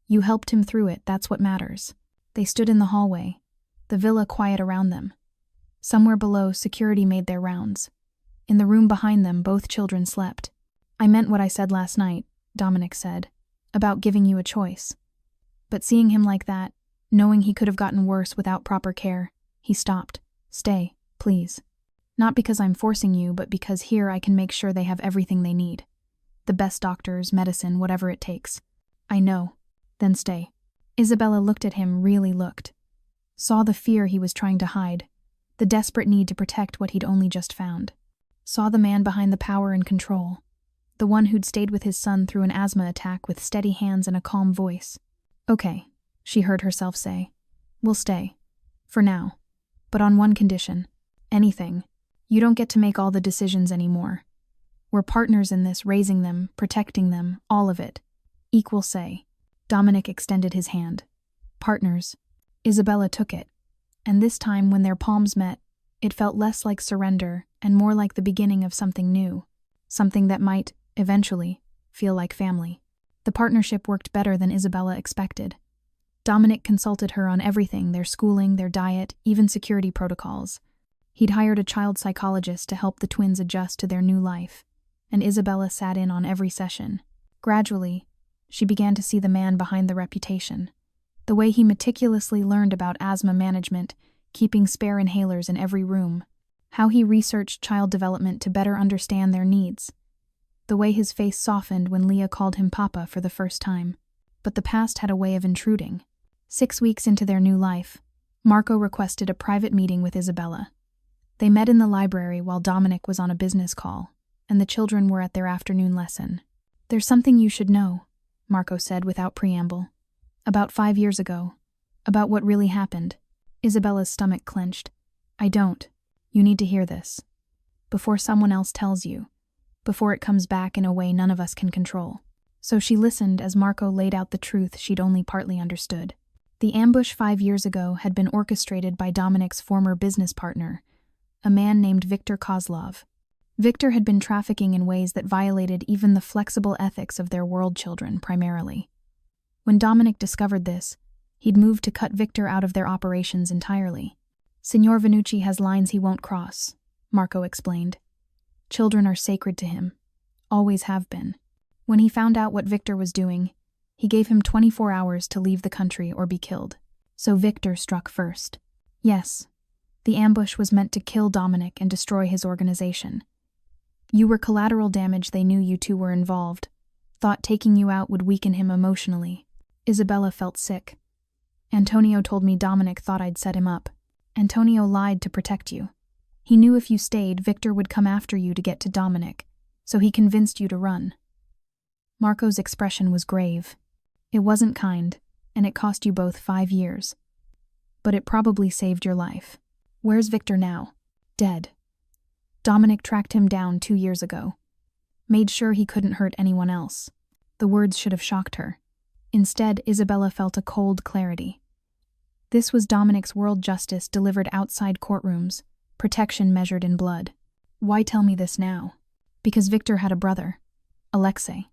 You helped him through it, that's what matters. They stood in the hallway, the villa quiet around them. Somewhere below, security made their rounds. In the room behind them, both children slept. I meant what I said last night, Dominic said, about giving you a choice. But seeing him like that, knowing he could have gotten worse without proper care, he stopped. Stay, please. Not because I'm forcing you, but because here I can make sure they have everything they need. The best doctors, medicine, whatever it takes. I know. Then stay. Isabella looked at him, really looked. Saw the fear he was trying to hide, the desperate need to protect what he'd only just found. Saw the man behind the power and control, the one who'd stayed with his son through an asthma attack with steady hands and a calm voice. Okay, she heard herself say. We'll stay. For now. But on one condition. Anything. You don't get to make all the decisions anymore. We're partners in this, raising them, protecting them, all of it. Equal say. Dominic extended his hand. Partners. Isabella took it. And this time, when their palms met, it felt less like surrender and more like the beginning of something new. Something that might, eventually, feel like family. The partnership worked better than Isabella expected. Dominic consulted her on everything, their schooling, their diet, even security protocols. He'd hired a child psychologist to help the twins adjust to their new life, and Isabella sat in on every session. Gradually, she began to see the man behind the reputation. The way he meticulously learned about asthma management, keeping spare inhalers in every room. How he researched child development to better understand their needs. The way his face softened when Leah called him Papa for the first time. But the past had a way of intruding. 6 weeks into their new life, Marco requested a private meeting with Isabella. They met in the library while Dominic was on a business call, and the children were at their afternoon lesson. There's something you should know, Marco said without preamble. About 5 years ago. About what really happened. Isabella's stomach clenched. I don't. You need to hear this. Before someone else tells you. Before it comes back in a way none of us can control. So she listened as Marco laid out the truth she'd only partly understood. The ambush 5 years ago had been orchestrated by Dominic's former business partner, a man named Victor Kozlov. Victor had been trafficking in ways that violated even the flexible ethics of their world children, primarily. When Dominic discovered this, he'd moved to cut Victor out of their operations entirely. Signor Vannucci has lines he won't cross, Marco explained. Children are sacred to him. Always have been. When he found out what Victor was doing, he gave him 24 hours to leave the country or be killed. So Victor struck first. Yes, the ambush was meant to kill Dominic and destroy his organization. You were collateral damage. They knew you two were involved. Thought taking you out would weaken him emotionally. Isabella felt sick. Antonio told me Dominic thought I'd set him up. Antonio lied to protect you. He knew if you stayed, Victor would come after you to get to Dominic, so he convinced you to run. Marco's expression was grave. It wasn't kind, and it cost you both 5 years. But it probably saved your life. Where's Victor now? Dead. Dominic tracked him down 2 years ago. Made sure he couldn't hurt anyone else. The words should have shocked her. Instead, Isabella felt a cold clarity. This was Dominic's world justice delivered outside courtrooms, protection measured in blood. Why tell me this now? Because Victor had a brother, Alexei.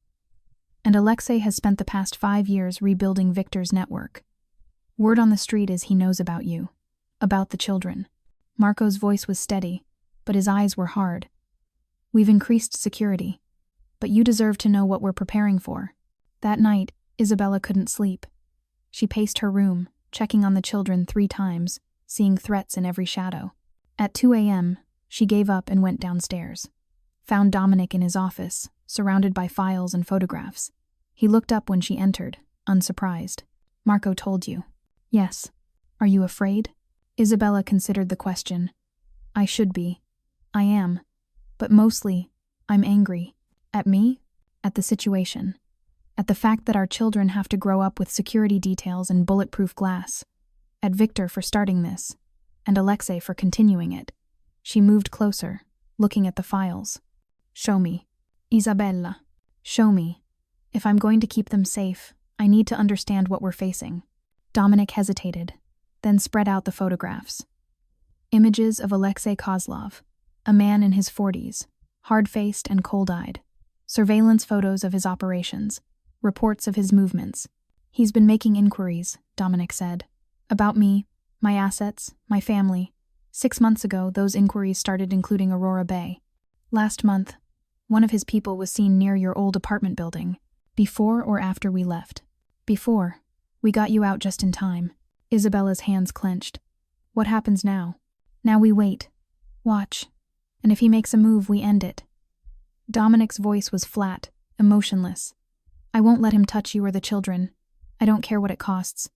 And Alexei has spent the past 5 years rebuilding Victor's network. Word on the street is he knows about you. About the children. Marco's voice was steady, but his eyes were hard. We've increased security, but you deserve to know what we're preparing for. That night, Isabella couldn't sleep. She paced her room, checking on the children 3 times, seeing threats in every shadow. At 2 a.m., she gave up and went downstairs. Found Dominic in his office, surrounded by files and photographs. He looked up when she entered, unsurprised. Marco told you. Yes. Are you afraid? Isabella considered the question. I should be. I am. But mostly, I'm angry. At me? At the situation. At the fact that our children have to grow up with security details and bulletproof glass. At Victor for starting this, and Alexei for continuing it. She moved closer, looking at the files. Show me. Isabella. Show me. If I'm going to keep them safe, I need to understand what we're facing. Dominic hesitated, then spread out the photographs. Images of Alexei Kozlov, a man in his 40s, hard-faced and cold-eyed. Surveillance photos of his operations, reports of his movements. He's been making inquiries, Dominic said. About me, my assets, my family. 6 months ago, those inquiries started including Aurora Bay. Last month, one of his people was seen near your old apartment building. Before or after we left? Before. We got you out just in time. Isabella's hands clenched. What happens now? Now we wait. Watch. And if he makes a move, we end it. Dominic's voice was flat, emotionless. I won't let him touch you or the children. I don't care what it costs.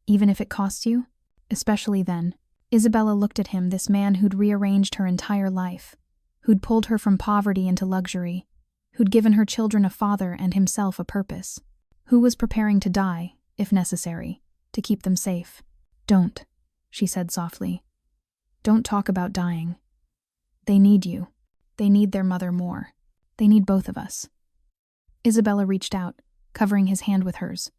Even if it costs you? Especially then. Isabella looked at him, this man who'd rearranged her entire life, who'd pulled her from poverty into luxury, who'd given her children a father and himself a purpose, who was preparing to die, if necessary, to keep them safe. Don't, she said softly. Don't talk about dying. They need you. They need their mother more. They need both of us. Isabella reached out, covering his hand with hers.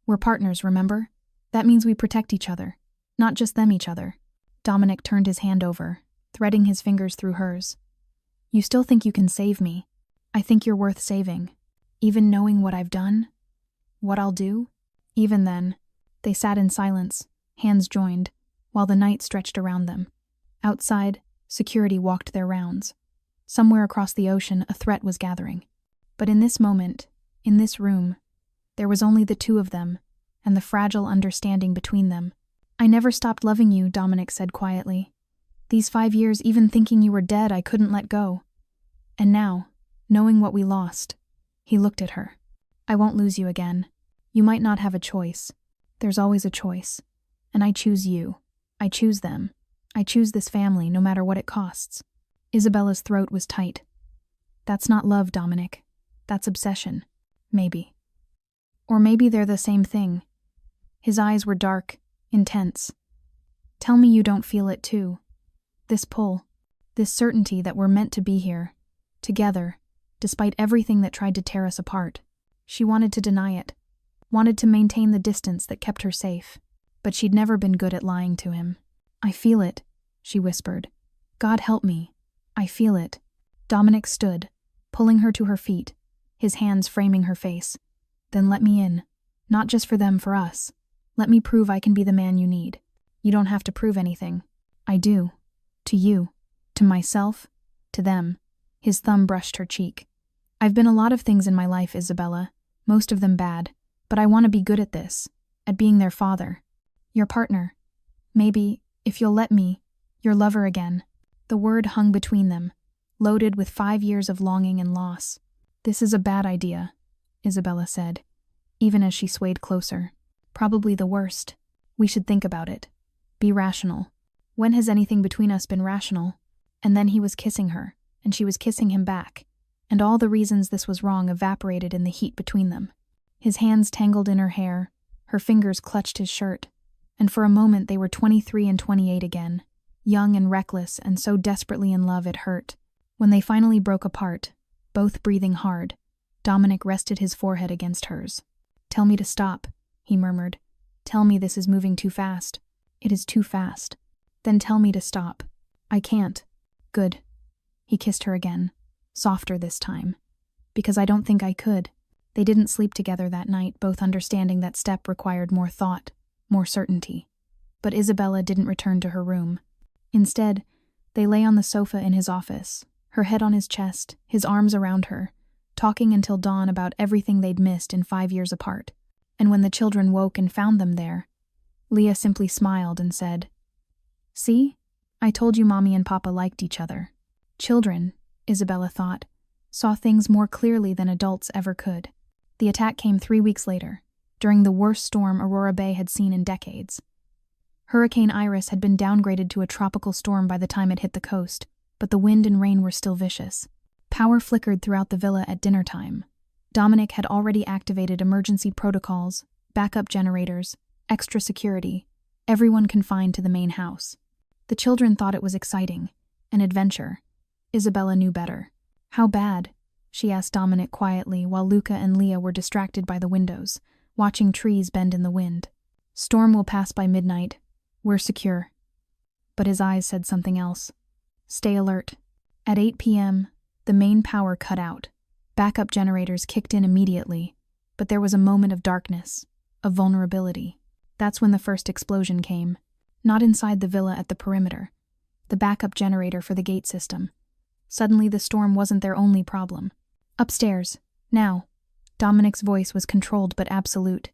We're partners, remember? That means we protect each other, not just them each other. Dominic turned his hand over, threading his fingers through hers. You still think you can save me? I think you're worth saving. Even knowing what I've done? What I'll do? Even then, they sat in silence, hands joined, while the night stretched around them. Outside, security walked their rounds. Somewhere across the ocean, a threat was gathering. But in this moment, in this room, there was only the two of them, and the fragile understanding between them. I never stopped loving you, Dominic said quietly. These 5 years, even thinking you were dead, I couldn't let go. And now, knowing what we lost, he looked at her. I won't lose you again. You might not have a choice. There's always a choice. And I choose you. I choose them. I choose this family, no matter what it costs. Isabella's throat was tight. That's not love, Dominic. That's obsession. Maybe. Or maybe they're the same thing. His eyes were dark, intense. Tell me you don't feel it too. This pull, this certainty that we're meant to be here, together, despite everything that tried to tear us apart. She wanted to deny it, wanted to maintain the distance that kept her safe, but she'd never been good at lying to him. I feel it, she whispered. God help me. I feel it. Dominic stood, pulling her to her feet, his hands framing her face. Then let me in. Not just for them, for us. Let me prove I can be the man you need. You don't have to prove anything. I do. To you. To myself. To them. His thumb brushed her cheek. I've been a lot of things in my life, Isabella. Most of them bad. But I want to be good at this. At being their father. Your partner. Maybe, if you'll let me, your lover again. The word hung between them, loaded with 5 years of longing and loss. This is a bad idea, Isabella said, even as she swayed closer. Probably the worst. We should think about it. Be rational. When has anything between us been rational? And then he was kissing her, and she was kissing him back, and all the reasons this was wrong evaporated in the heat between them. His hands tangled in her hair, her fingers clutched his shirt, and for a moment they were 23 and 28 again, young and reckless and so desperately in love it hurt. When they finally broke apart, both breathing hard, Dominic rested his forehead against hers. Tell me to stop, he murmured. Tell me this is moving too fast. It is too fast. Then tell me to stop. I can't. Good. He kissed her again, softer this time. Because I don't think I could. They didn't sleep together that night, both understanding that step required more thought, more certainty. But Isabella didn't return to her room. Instead, they lay on the sofa in his office, her head on his chest, his arms around her, talking until dawn about everything they'd missed in 5 years apart. And when the children woke and found them there, Leah simply smiled and said, See? I told you Mommy and Papa liked each other. Children, Isabella thought, saw things more clearly than adults ever could. The attack came 3 weeks later, during the worst storm Aurora Bay had seen in decades. Hurricane Iris had been downgraded to a tropical storm by the time it hit the coast, but the wind and rain were still vicious. Power flickered throughout the villa at dinner time. Dominic had already activated emergency protocols, backup generators, extra security, everyone confined to the main house. The children thought it was exciting, an adventure. Isabella knew better. How bad? She asked Dominic quietly while Luca and Leah were distracted by the windows, watching trees bend in the wind. Storm will pass by midnight. We're secure. But his eyes said something else. Stay alert. At 8 p.m., the main power cut out. Backup generators kicked in immediately, but there was a moment of darkness, of vulnerability. That's when the first explosion came. Not inside the villa at the perimeter. The backup generator for the gate system. Suddenly the storm wasn't their only problem. Upstairs. Now. Dominic's voice was controlled but absolute.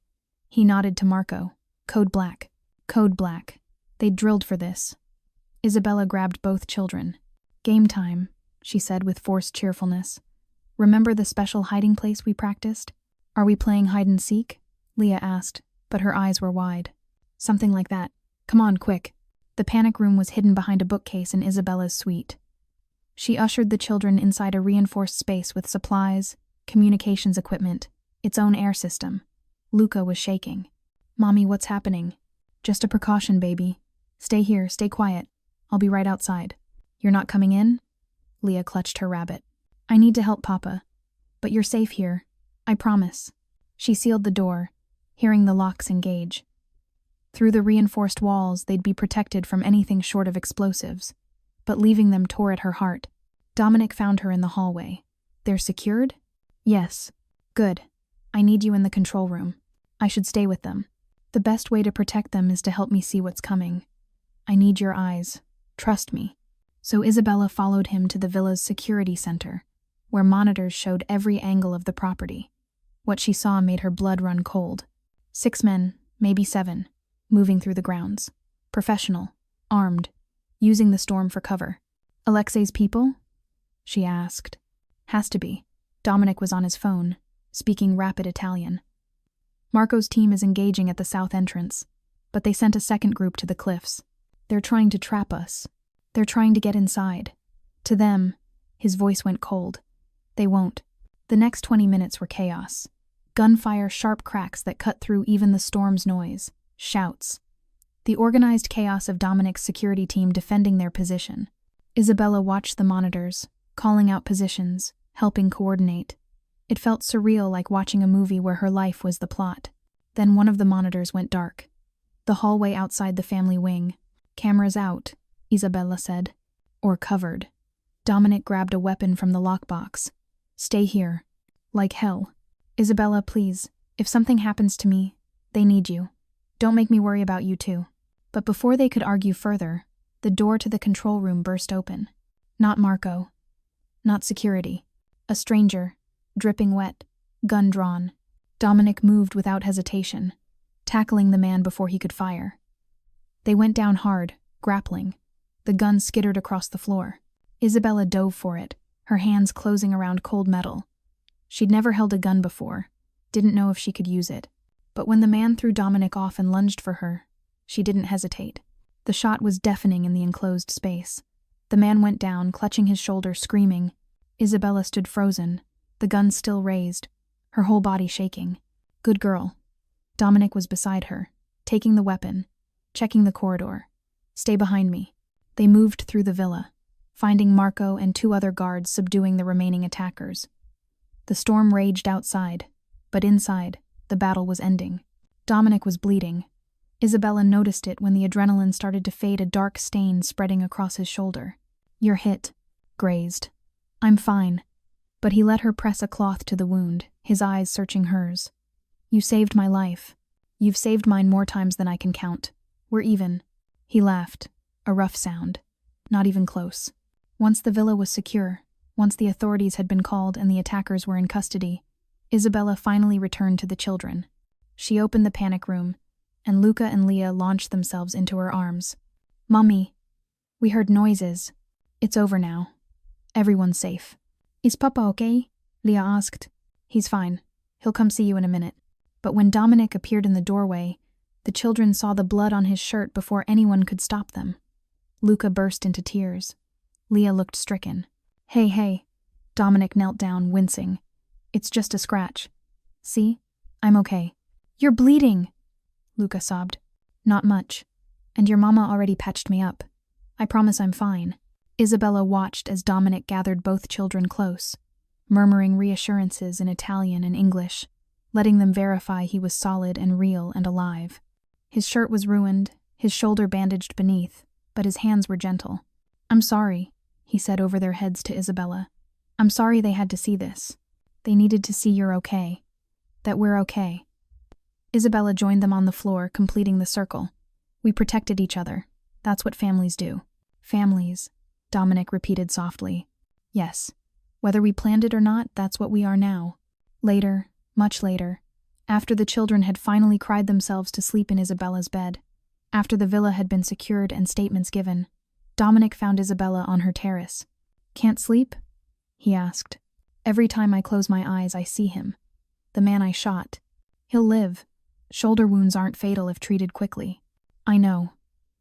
He nodded to Marco. Code black. Code black. They'd drilled for this. Isabella grabbed both children. Game time, she said with forced cheerfulness. Remember the special hiding place we practiced? Are we playing hide and seek? Leah asked, but her eyes were wide. Something like that. Come on, quick. The panic room was hidden behind a bookcase in Isabella's suite. She ushered the children inside a reinforced space with supplies, communications equipment, its own air system. Luca was shaking. Mommy, what's happening? Just a precaution, baby. Stay here, stay quiet. I'll be right outside. You're not coming in? Leah clutched her rabbit. I need to help Papa. But you're safe here. I promise. She sealed the door, hearing the locks engage. Through the reinforced walls, they'd be protected from anything short of explosives. But leaving them tore at her heart. Dominic found her in the hallway. They're secured? Yes. Good. I need you in the control room. I should stay with them. The best way to protect them is to help me see what's coming. I need your eyes. Trust me. So Isabella followed him to the villa's security center, where monitors showed every angle of the property. What she saw made her blood run cold. 6 men, maybe 7, moving through the grounds. Professional, armed, using the storm for cover. Alexei's people? She asked. Has to be. Dominic was on his phone, speaking rapid Italian. Marco's team is engaging at the south entrance, but they sent a second group to the cliffs. They're trying to trap us. They're trying to get inside. To them, his voice went cold. They won't. The next 20 minutes were chaos. Gunfire, sharp cracks that cut through even the storm's noise. Shouts. The organized chaos of Dominic's security team defending their position. Isabella watched the monitors, calling out positions, helping coordinate. It felt surreal, like watching a movie where her life was the plot. Then one of the monitors went dark. The hallway outside the family wing. Cameras out, Isabella said. Or covered. Dominic grabbed a weapon from the lockbox. Stay here. Like hell. Isabella, please. If something happens to me, they need you. Don't make me worry about you too. But before they could argue further, the door to the control room burst open. Not Marco. Not security. A stranger, dripping wet, gun drawn. Dominic moved without hesitation, tackling the man before he could fire. They went down hard, grappling. The gun skittered across the floor. Isabella dove for it, her hands closing around cold metal. She'd never held a gun before, didn't know if she could use it. But when the man threw Dominic off and lunged for her, she didn't hesitate. The shot was deafening in the enclosed space. The man went down, clutching his shoulder, screaming. Isabella stood frozen, the gun still raised, her whole body shaking. Good girl. Dominic was beside her, taking the weapon, checking the corridor. Stay behind me. They moved through the villa, finding Marco and 2 other guards subduing the remaining attackers. The storm raged outside, but inside, the battle was ending. Dominic was bleeding. Isabella noticed it when the adrenaline started to fade, a dark stain spreading across his shoulder. You're hit. Grazed. I'm fine. But he let her press a cloth to the wound, his eyes searching hers. You saved my life. You've saved mine more times than I can count. We're even. He laughed, a rough sound. Not even close. Once the villa was secure, once the authorities had been called and the attackers were in custody, Isabella finally returned to the children. She opened the panic room, and Luca and Leah launched themselves into her arms. Mommy, we heard noises. It's over now. Everyone's safe. Is Papa okay? Leah asked. He's fine. He'll come see you in a minute. But when Dominic appeared in the doorway, the children saw the blood on his shirt before anyone could stop them. Luca burst into tears. Leah looked stricken. Hey. Dominic knelt down, wincing. It's just a scratch. See? I'm okay. You're bleeding, Luca sobbed. Not much. And your mama already patched me up. I promise I'm fine. Isabella watched as Dominic gathered both children close, murmuring reassurances in Italian and English, letting them verify he was solid and real and alive. His shirt was ruined, his shoulder bandaged beneath, but his hands were gentle. I'm sorry, he said over their heads to Isabella. I'm sorry they had to see this. They needed to see you're okay. That we're okay. Isabella joined them on the floor, completing the circle. We protected each other. That's what families do. Families, Dominic repeated softly. Yes. Whether we planned it or not, that's what we are now. Later, much later, after the children had finally cried themselves to sleep in Isabella's bed, after the villa had been secured and statements given, Dominic found Isabella on her terrace. Can't sleep? He asked. Every time I close my eyes, I see him. The man I shot. He'll live. Shoulder wounds aren't fatal if treated quickly. I know.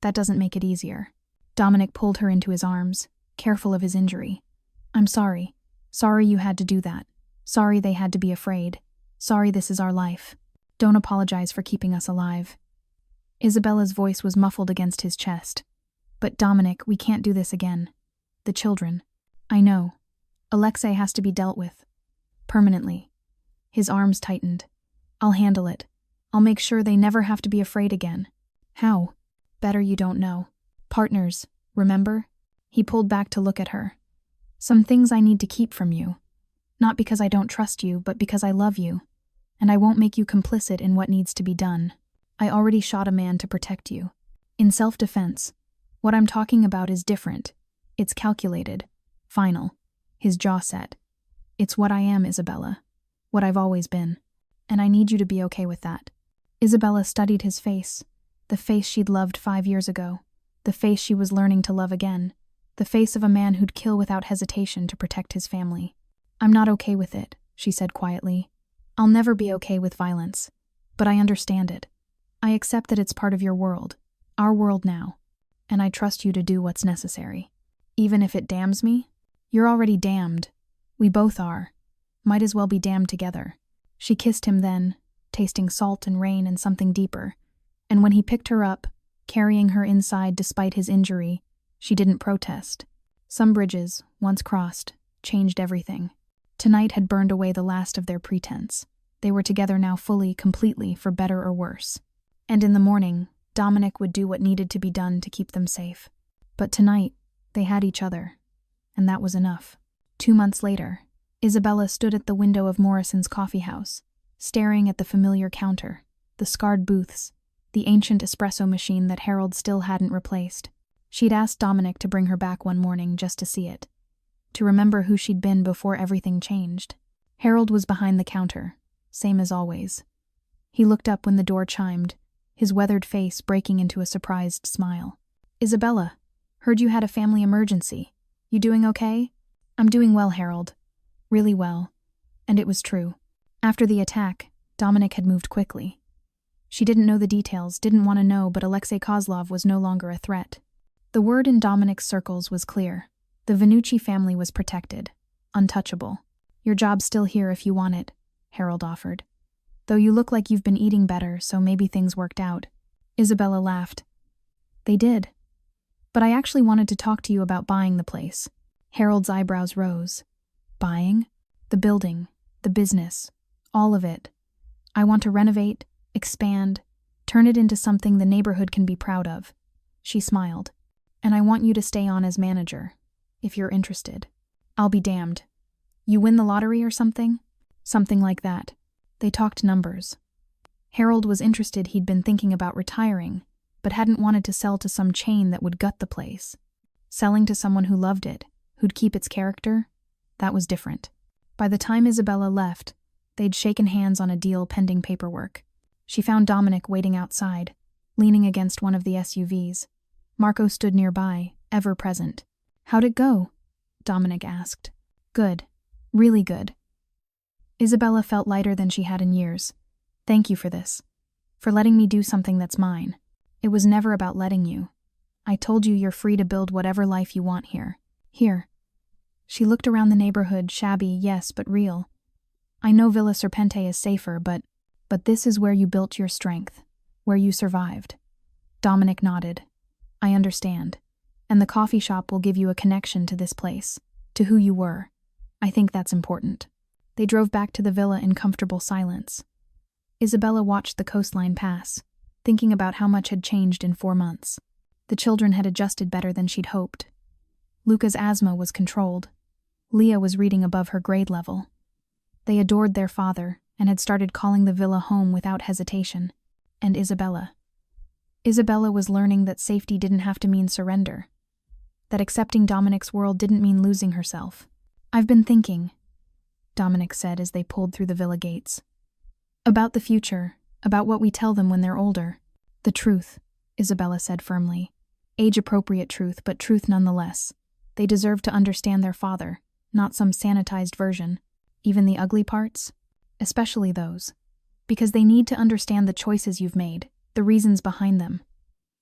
That doesn't make it easier. Dominic pulled her into his arms, careful of his injury. I'm sorry. Sorry you had to do that. Sorry they had to be afraid. Sorry this is our life. Don't apologize for keeping us alive. Isabella's voice was muffled against his chest. But Dominic, we can't do this again. The children. I know. Alexei has to be dealt with. Permanently. His arms tightened. I'll handle it. I'll make sure they never have to be afraid again. How? Better you don't know. Partners, remember? He pulled back to look at her. Some things I need to keep from you. Not because I don't trust you, but because I love you. And I won't make you complicit in what needs to be done. I already shot a man to protect you. In self-defense. What I'm talking about is different. It's calculated. Final. His jaw set. It's what I am, Isabella. What I've always been. And I need you to be okay with that. Isabella studied his face. The face she'd loved 5 years ago. The face she was learning to love again. The face of a man who'd kill without hesitation to protect his family. I'm not okay with it, she said quietly. I'll never be okay with violence. But I understand it. I accept that it's part of your world. Our world now. And I trust you to do what's necessary. Even if it damns me? You're already damned. We both are. Might as well be damned together. She kissed him then, tasting salt and rain and something deeper. And when he picked her up, carrying her inside despite his injury, she didn't protest. Some bridges, once crossed, changed everything. Tonight had burned away the last of their pretense. They were together now fully, completely, for better or worse. And in the morning, Dominic would do what needed to be done to keep them safe. But tonight, they had each other. And that was enough. 2 months later, Isabella stood at the window of Morrison's coffee house, staring at the familiar counter, the scarred booths, the ancient espresso machine that Harold still hadn't replaced. She'd asked Dominic to bring her back one morning just to see it, to remember who she'd been before everything changed. Harold was behind the counter, same as always. He looked up when the door chimed, his weathered face breaking into a surprised smile. Isabella, heard you had a family emergency. You doing okay? I'm doing well, Harold. Really well. And it was true. After the attack, Dominic had moved quickly. She didn't know the details, didn't want to know, but Alexei Kozlov was no longer a threat. The word in Dominic's circles was clear. The Vannucci family was protected. Untouchable. Your job's still here if you want it, Harold offered. Though you look like you've been eating better, so maybe things worked out. Isabella laughed. They did. But I actually wanted to talk to you about buying the place. Harold's eyebrows rose. Buying? The building, the business, all of it. I want to renovate, expand, turn it into something the neighborhood can be proud of. She smiled. And I want you to stay on as manager, if you're interested. I'll be damned. You win the lottery or something? Something like that. They talked numbers. Harold was interested. He'd been thinking about retiring, but hadn't wanted to sell to some chain that would gut the place. Selling to someone who loved it, who'd keep its character, that was different. By the time Isabella left, they'd shaken hands on a deal pending paperwork. She found Dominic waiting outside, leaning against one of the SUVs. Marco stood nearby, ever present. How'd it go? Dominic asked. Good. Really good. Isabella felt lighter than she had in years. Thank you for this. For letting me do something that's mine. It was never about letting you. I told you you're free to build whatever life you want here. Here. She looked around the neighborhood, shabby, yes, but real. I know Villa Serpente is safer, but this is where you built your strength, where you survived. Dominic nodded. I understand. And the coffee shop will give you a connection to this place, to who you were. I think that's important. They drove back to the villa in comfortable silence. Isabella watched the coastline pass, thinking about how much had changed in 4 months. The children had adjusted better than she'd hoped. Luca's asthma was controlled. Leah was reading above her grade level. They adored their father and had started calling the villa home without hesitation. And Isabella. Isabella was learning that safety didn't have to mean surrender. That accepting Dominic's world didn't mean losing herself. I've been thinking, Dominic said as they pulled through the villa gates. About the future, about what we tell them when they're older. The truth, Isabella said firmly. Age-appropriate truth, but truth nonetheless. They deserve to understand their father, not some sanitized version. Even the ugly parts? Especially those. Because they need to understand the choices you've made, the reasons behind them.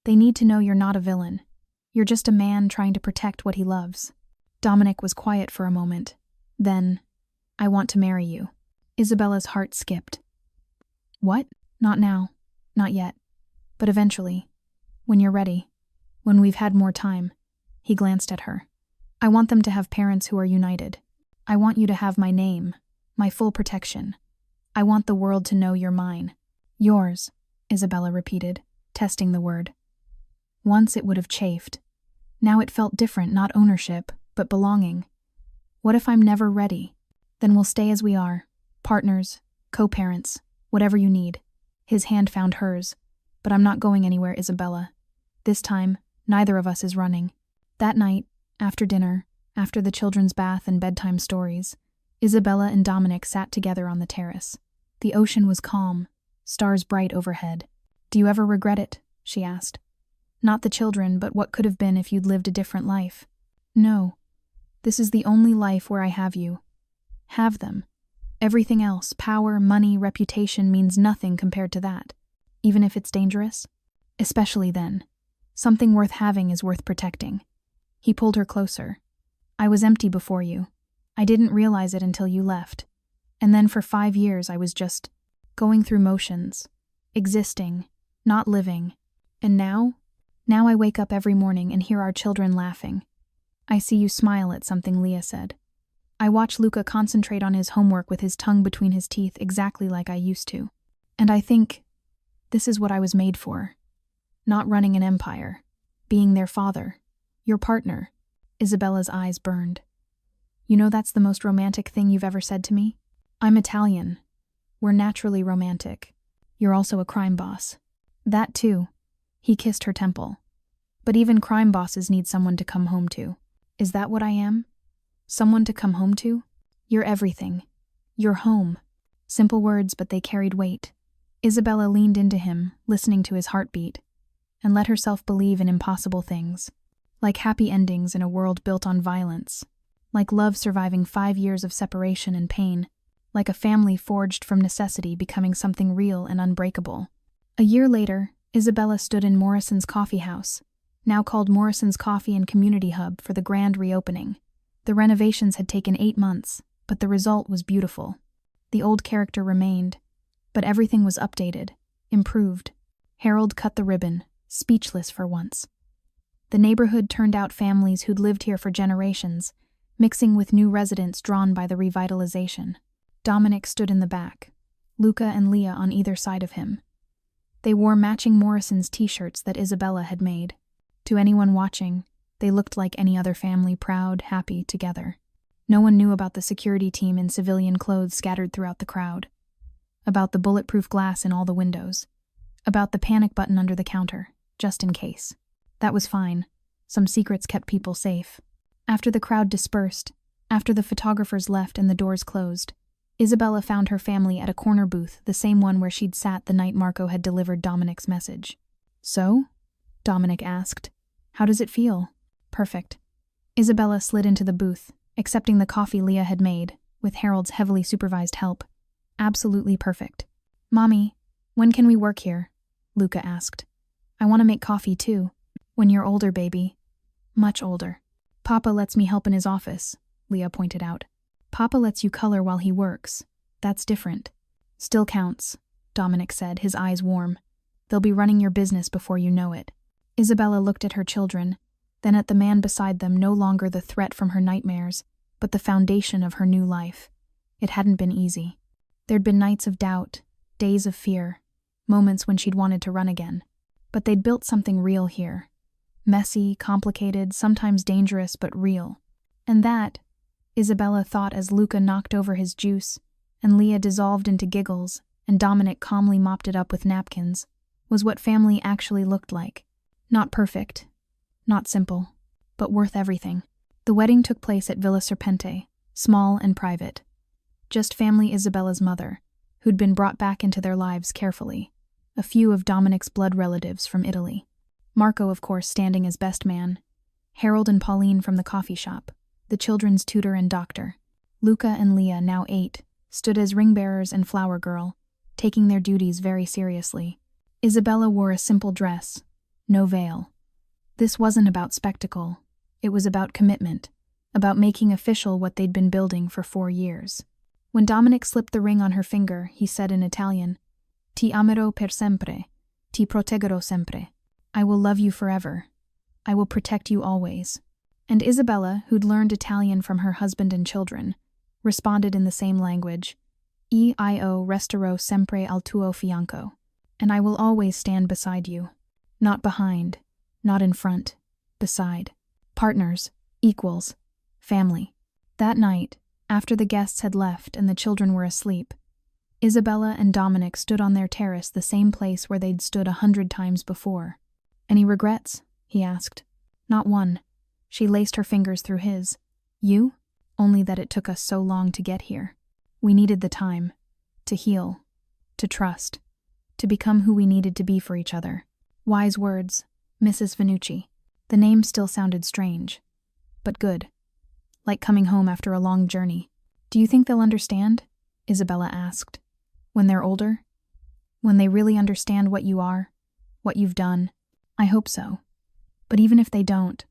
They need to know you're not a villain. You're just a man trying to protect what he loves. Dominic was quiet for a moment. Then, I want to marry you. Isabella's heart skipped. What? Not now. Not yet. But eventually. When you're ready. When we've had more time. He glanced at her. I want them to have parents who are united. I want you to have my name, my full protection. I want the world to know you're mine. Yours, Isabella repeated, testing the word. Once it would have chafed. Now it felt different, not ownership, but belonging. What if I'm never ready? Then we'll stay as we are, partners, co-parents, whatever you need. His hand found hers. But I'm not going anywhere, Isabella. This time, neither of us is running. That night, after dinner, after the children's bath and bedtime stories, Isabella and Dominic sat together on the terrace. The ocean was calm, stars bright overhead. Do you ever regret it? She asked. Not the children, but what could have been if you'd lived a different life. No. This is the only life where I have you. Have them. Everything else, power, money, reputation, means nothing compared to that. Even if it's dangerous? Especially then. Something worth having is worth protecting. He pulled her closer. I was empty before you. I didn't realize it until you left. And then for 5 years I was just going through motions, existing, not living. And now I wake up every morning and hear our children laughing. I see you smile at something Leah said. I watch Luca concentrate on his homework with his tongue between his teeth exactly like I used to. And I think, this is what I was made for. Not running an empire. Being their father. Your partner. Isabella's eyes burned. You know that's the most romantic thing you've ever said to me? I'm Italian. We're naturally romantic. You're also a crime boss. That too. He kissed her temple. But even crime bosses need someone to come home to. Is that what I am? Someone to come home to? You're everything. You're home. Simple words, but they carried weight. Isabella leaned into him, listening to his heartbeat, and let herself believe in impossible things. Like happy endings in a world built on violence. Like love surviving 5 years of separation and pain. Like a family forged from necessity becoming something real and unbreakable. A year later, Isabella stood in Morrison's coffee house, now called Morrison's Coffee and Community Hub, for the grand reopening. The renovations had taken 8 months, but the result was beautiful. The old character remained, but everything was updated, improved. Harold cut the ribbon, speechless for once. The neighborhood turned out families who'd lived here for generations, mixing with new residents drawn by the revitalization. Dominic stood in the back, Luca and Leah on either side of him. They wore matching Morrison's t-shirts that Isabella had made. To anyone watching, they looked like any other family, proud, happy, together. No one knew about the security team in civilian clothes scattered throughout the crowd. About the bulletproof glass in all the windows. About the panic button under the counter, just in case. That was fine. Some secrets kept people safe. After the crowd dispersed, after the photographers left and the doors closed, Isabella found her family at a corner booth, the same one where she'd sat the night Marco had delivered Dominic's message. So? Dominic asked. How does it feel? Perfect. Isabella slid into the booth, accepting the coffee Leah had made, with Harold's heavily supervised help. Absolutely perfect. Mommy, when can we work here? Luca asked. I want to make coffee too. When you're older, baby. Much older. Papa lets me help in his office, Leah pointed out. Papa lets you color while he works. That's different. Still counts, Dominic said, his eyes warm. They'll be running your business before you know it. Isabella looked at her children, then at the man beside them, no longer the threat from her nightmares, but the foundation of her new life. It hadn't been easy. There'd been nights of doubt, days of fear, moments when she'd wanted to run again. But they'd built something real here. Messy, complicated, sometimes dangerous, but real. And that, Isabella thought as Luca knocked over his juice, and Leah dissolved into giggles, and Dominic calmly mopped it up with napkins, was what family actually looked like. Not perfect, not simple, but worth everything. The wedding took place at Villa Serpente, small and private. Just family Isabella's mother, who'd been brought back into their lives carefully. A few of Dominic's blood relatives from Italy. Marco, of course, standing as best man. Harold and Pauline from the coffee shop, the children's tutor and doctor. Luca and Leah, now 8, stood as ring bearers and flower girl, taking their duties very seriously. Isabella wore a simple dress, no veil. This wasn't about spectacle. It was about commitment, about making official what they'd been building for 4 years. When Dominic slipped the ring on her finger, he said in Italian, "Ti amerò per sempre, ti proteggerò sempre." I will love you forever. I will protect you always. And Isabella, who'd learned Italian from her husband and children, responded in the same language, Io resterò sempre al tuo fianco. And I will always stand beside you. Not behind, not in front, beside. Partners, equals, family. That night, after the guests had left and the children were asleep, Isabella and Dominic stood on their terrace, the same place where they'd stood 100 times before. Any regrets? He asked. Not one. She laced her fingers through his. You? Only that it took us so long to get here. We needed the time. To heal. To trust. To become who we needed to be for each other. Wise words. Mrs. Vanucci. The name still sounded strange. But good. Like coming home after a long journey. Do you think they'll understand? Isabella asked. When they're older? When they really understand what you are? What you've done? I hope so. But even if they don't,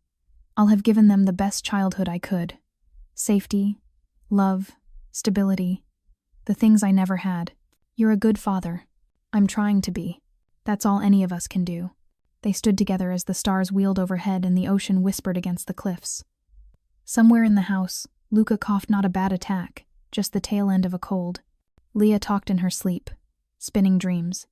I'll have given them the best childhood I could. Safety, love, stability, the things I never had. You're a good father. I'm trying to be. That's all any of us can do. They stood together as the stars wheeled overhead and the ocean whispered against the cliffs. Somewhere in the house, Luca coughed, not a bad attack, just the tail end of a cold. Leah talked in her sleep, spinning dreams.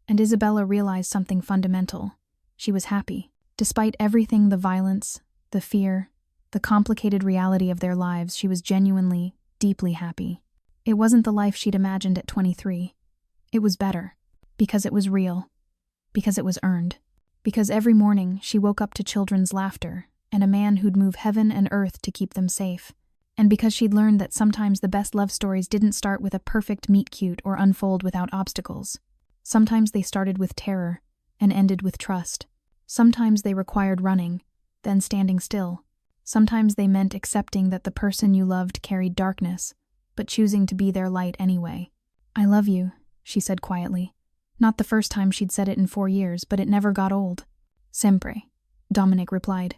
And Isabella realized something fundamental. She was happy. Despite everything, the violence, the fear, the complicated reality of their lives, she was genuinely, deeply happy. It wasn't the life she'd imagined at 23. It was better. Because it was real. Because it was earned. Because every morning she woke up to children's laughter and a man who'd move heaven and earth to keep them safe. And because she'd learned that sometimes the best love stories didn't start with a perfect meet-cute or unfold without obstacles. Sometimes they started with terror and ended with trust. Sometimes they required running, then standing still. Sometimes they meant accepting that the person you loved carried darkness, but choosing to be their light anyway. I love you, she said quietly. Not the first time she'd said it in 4 years, but it never got old. Sempre, Dominic replied.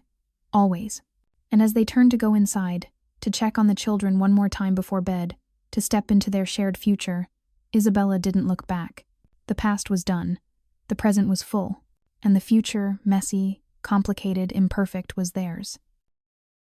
Always. And as they turned to go inside, to check on the children one more time before bed, to step into their shared future, Isabella didn't look back. The past was done. The present was full. And the future, messy, complicated, imperfect, was theirs.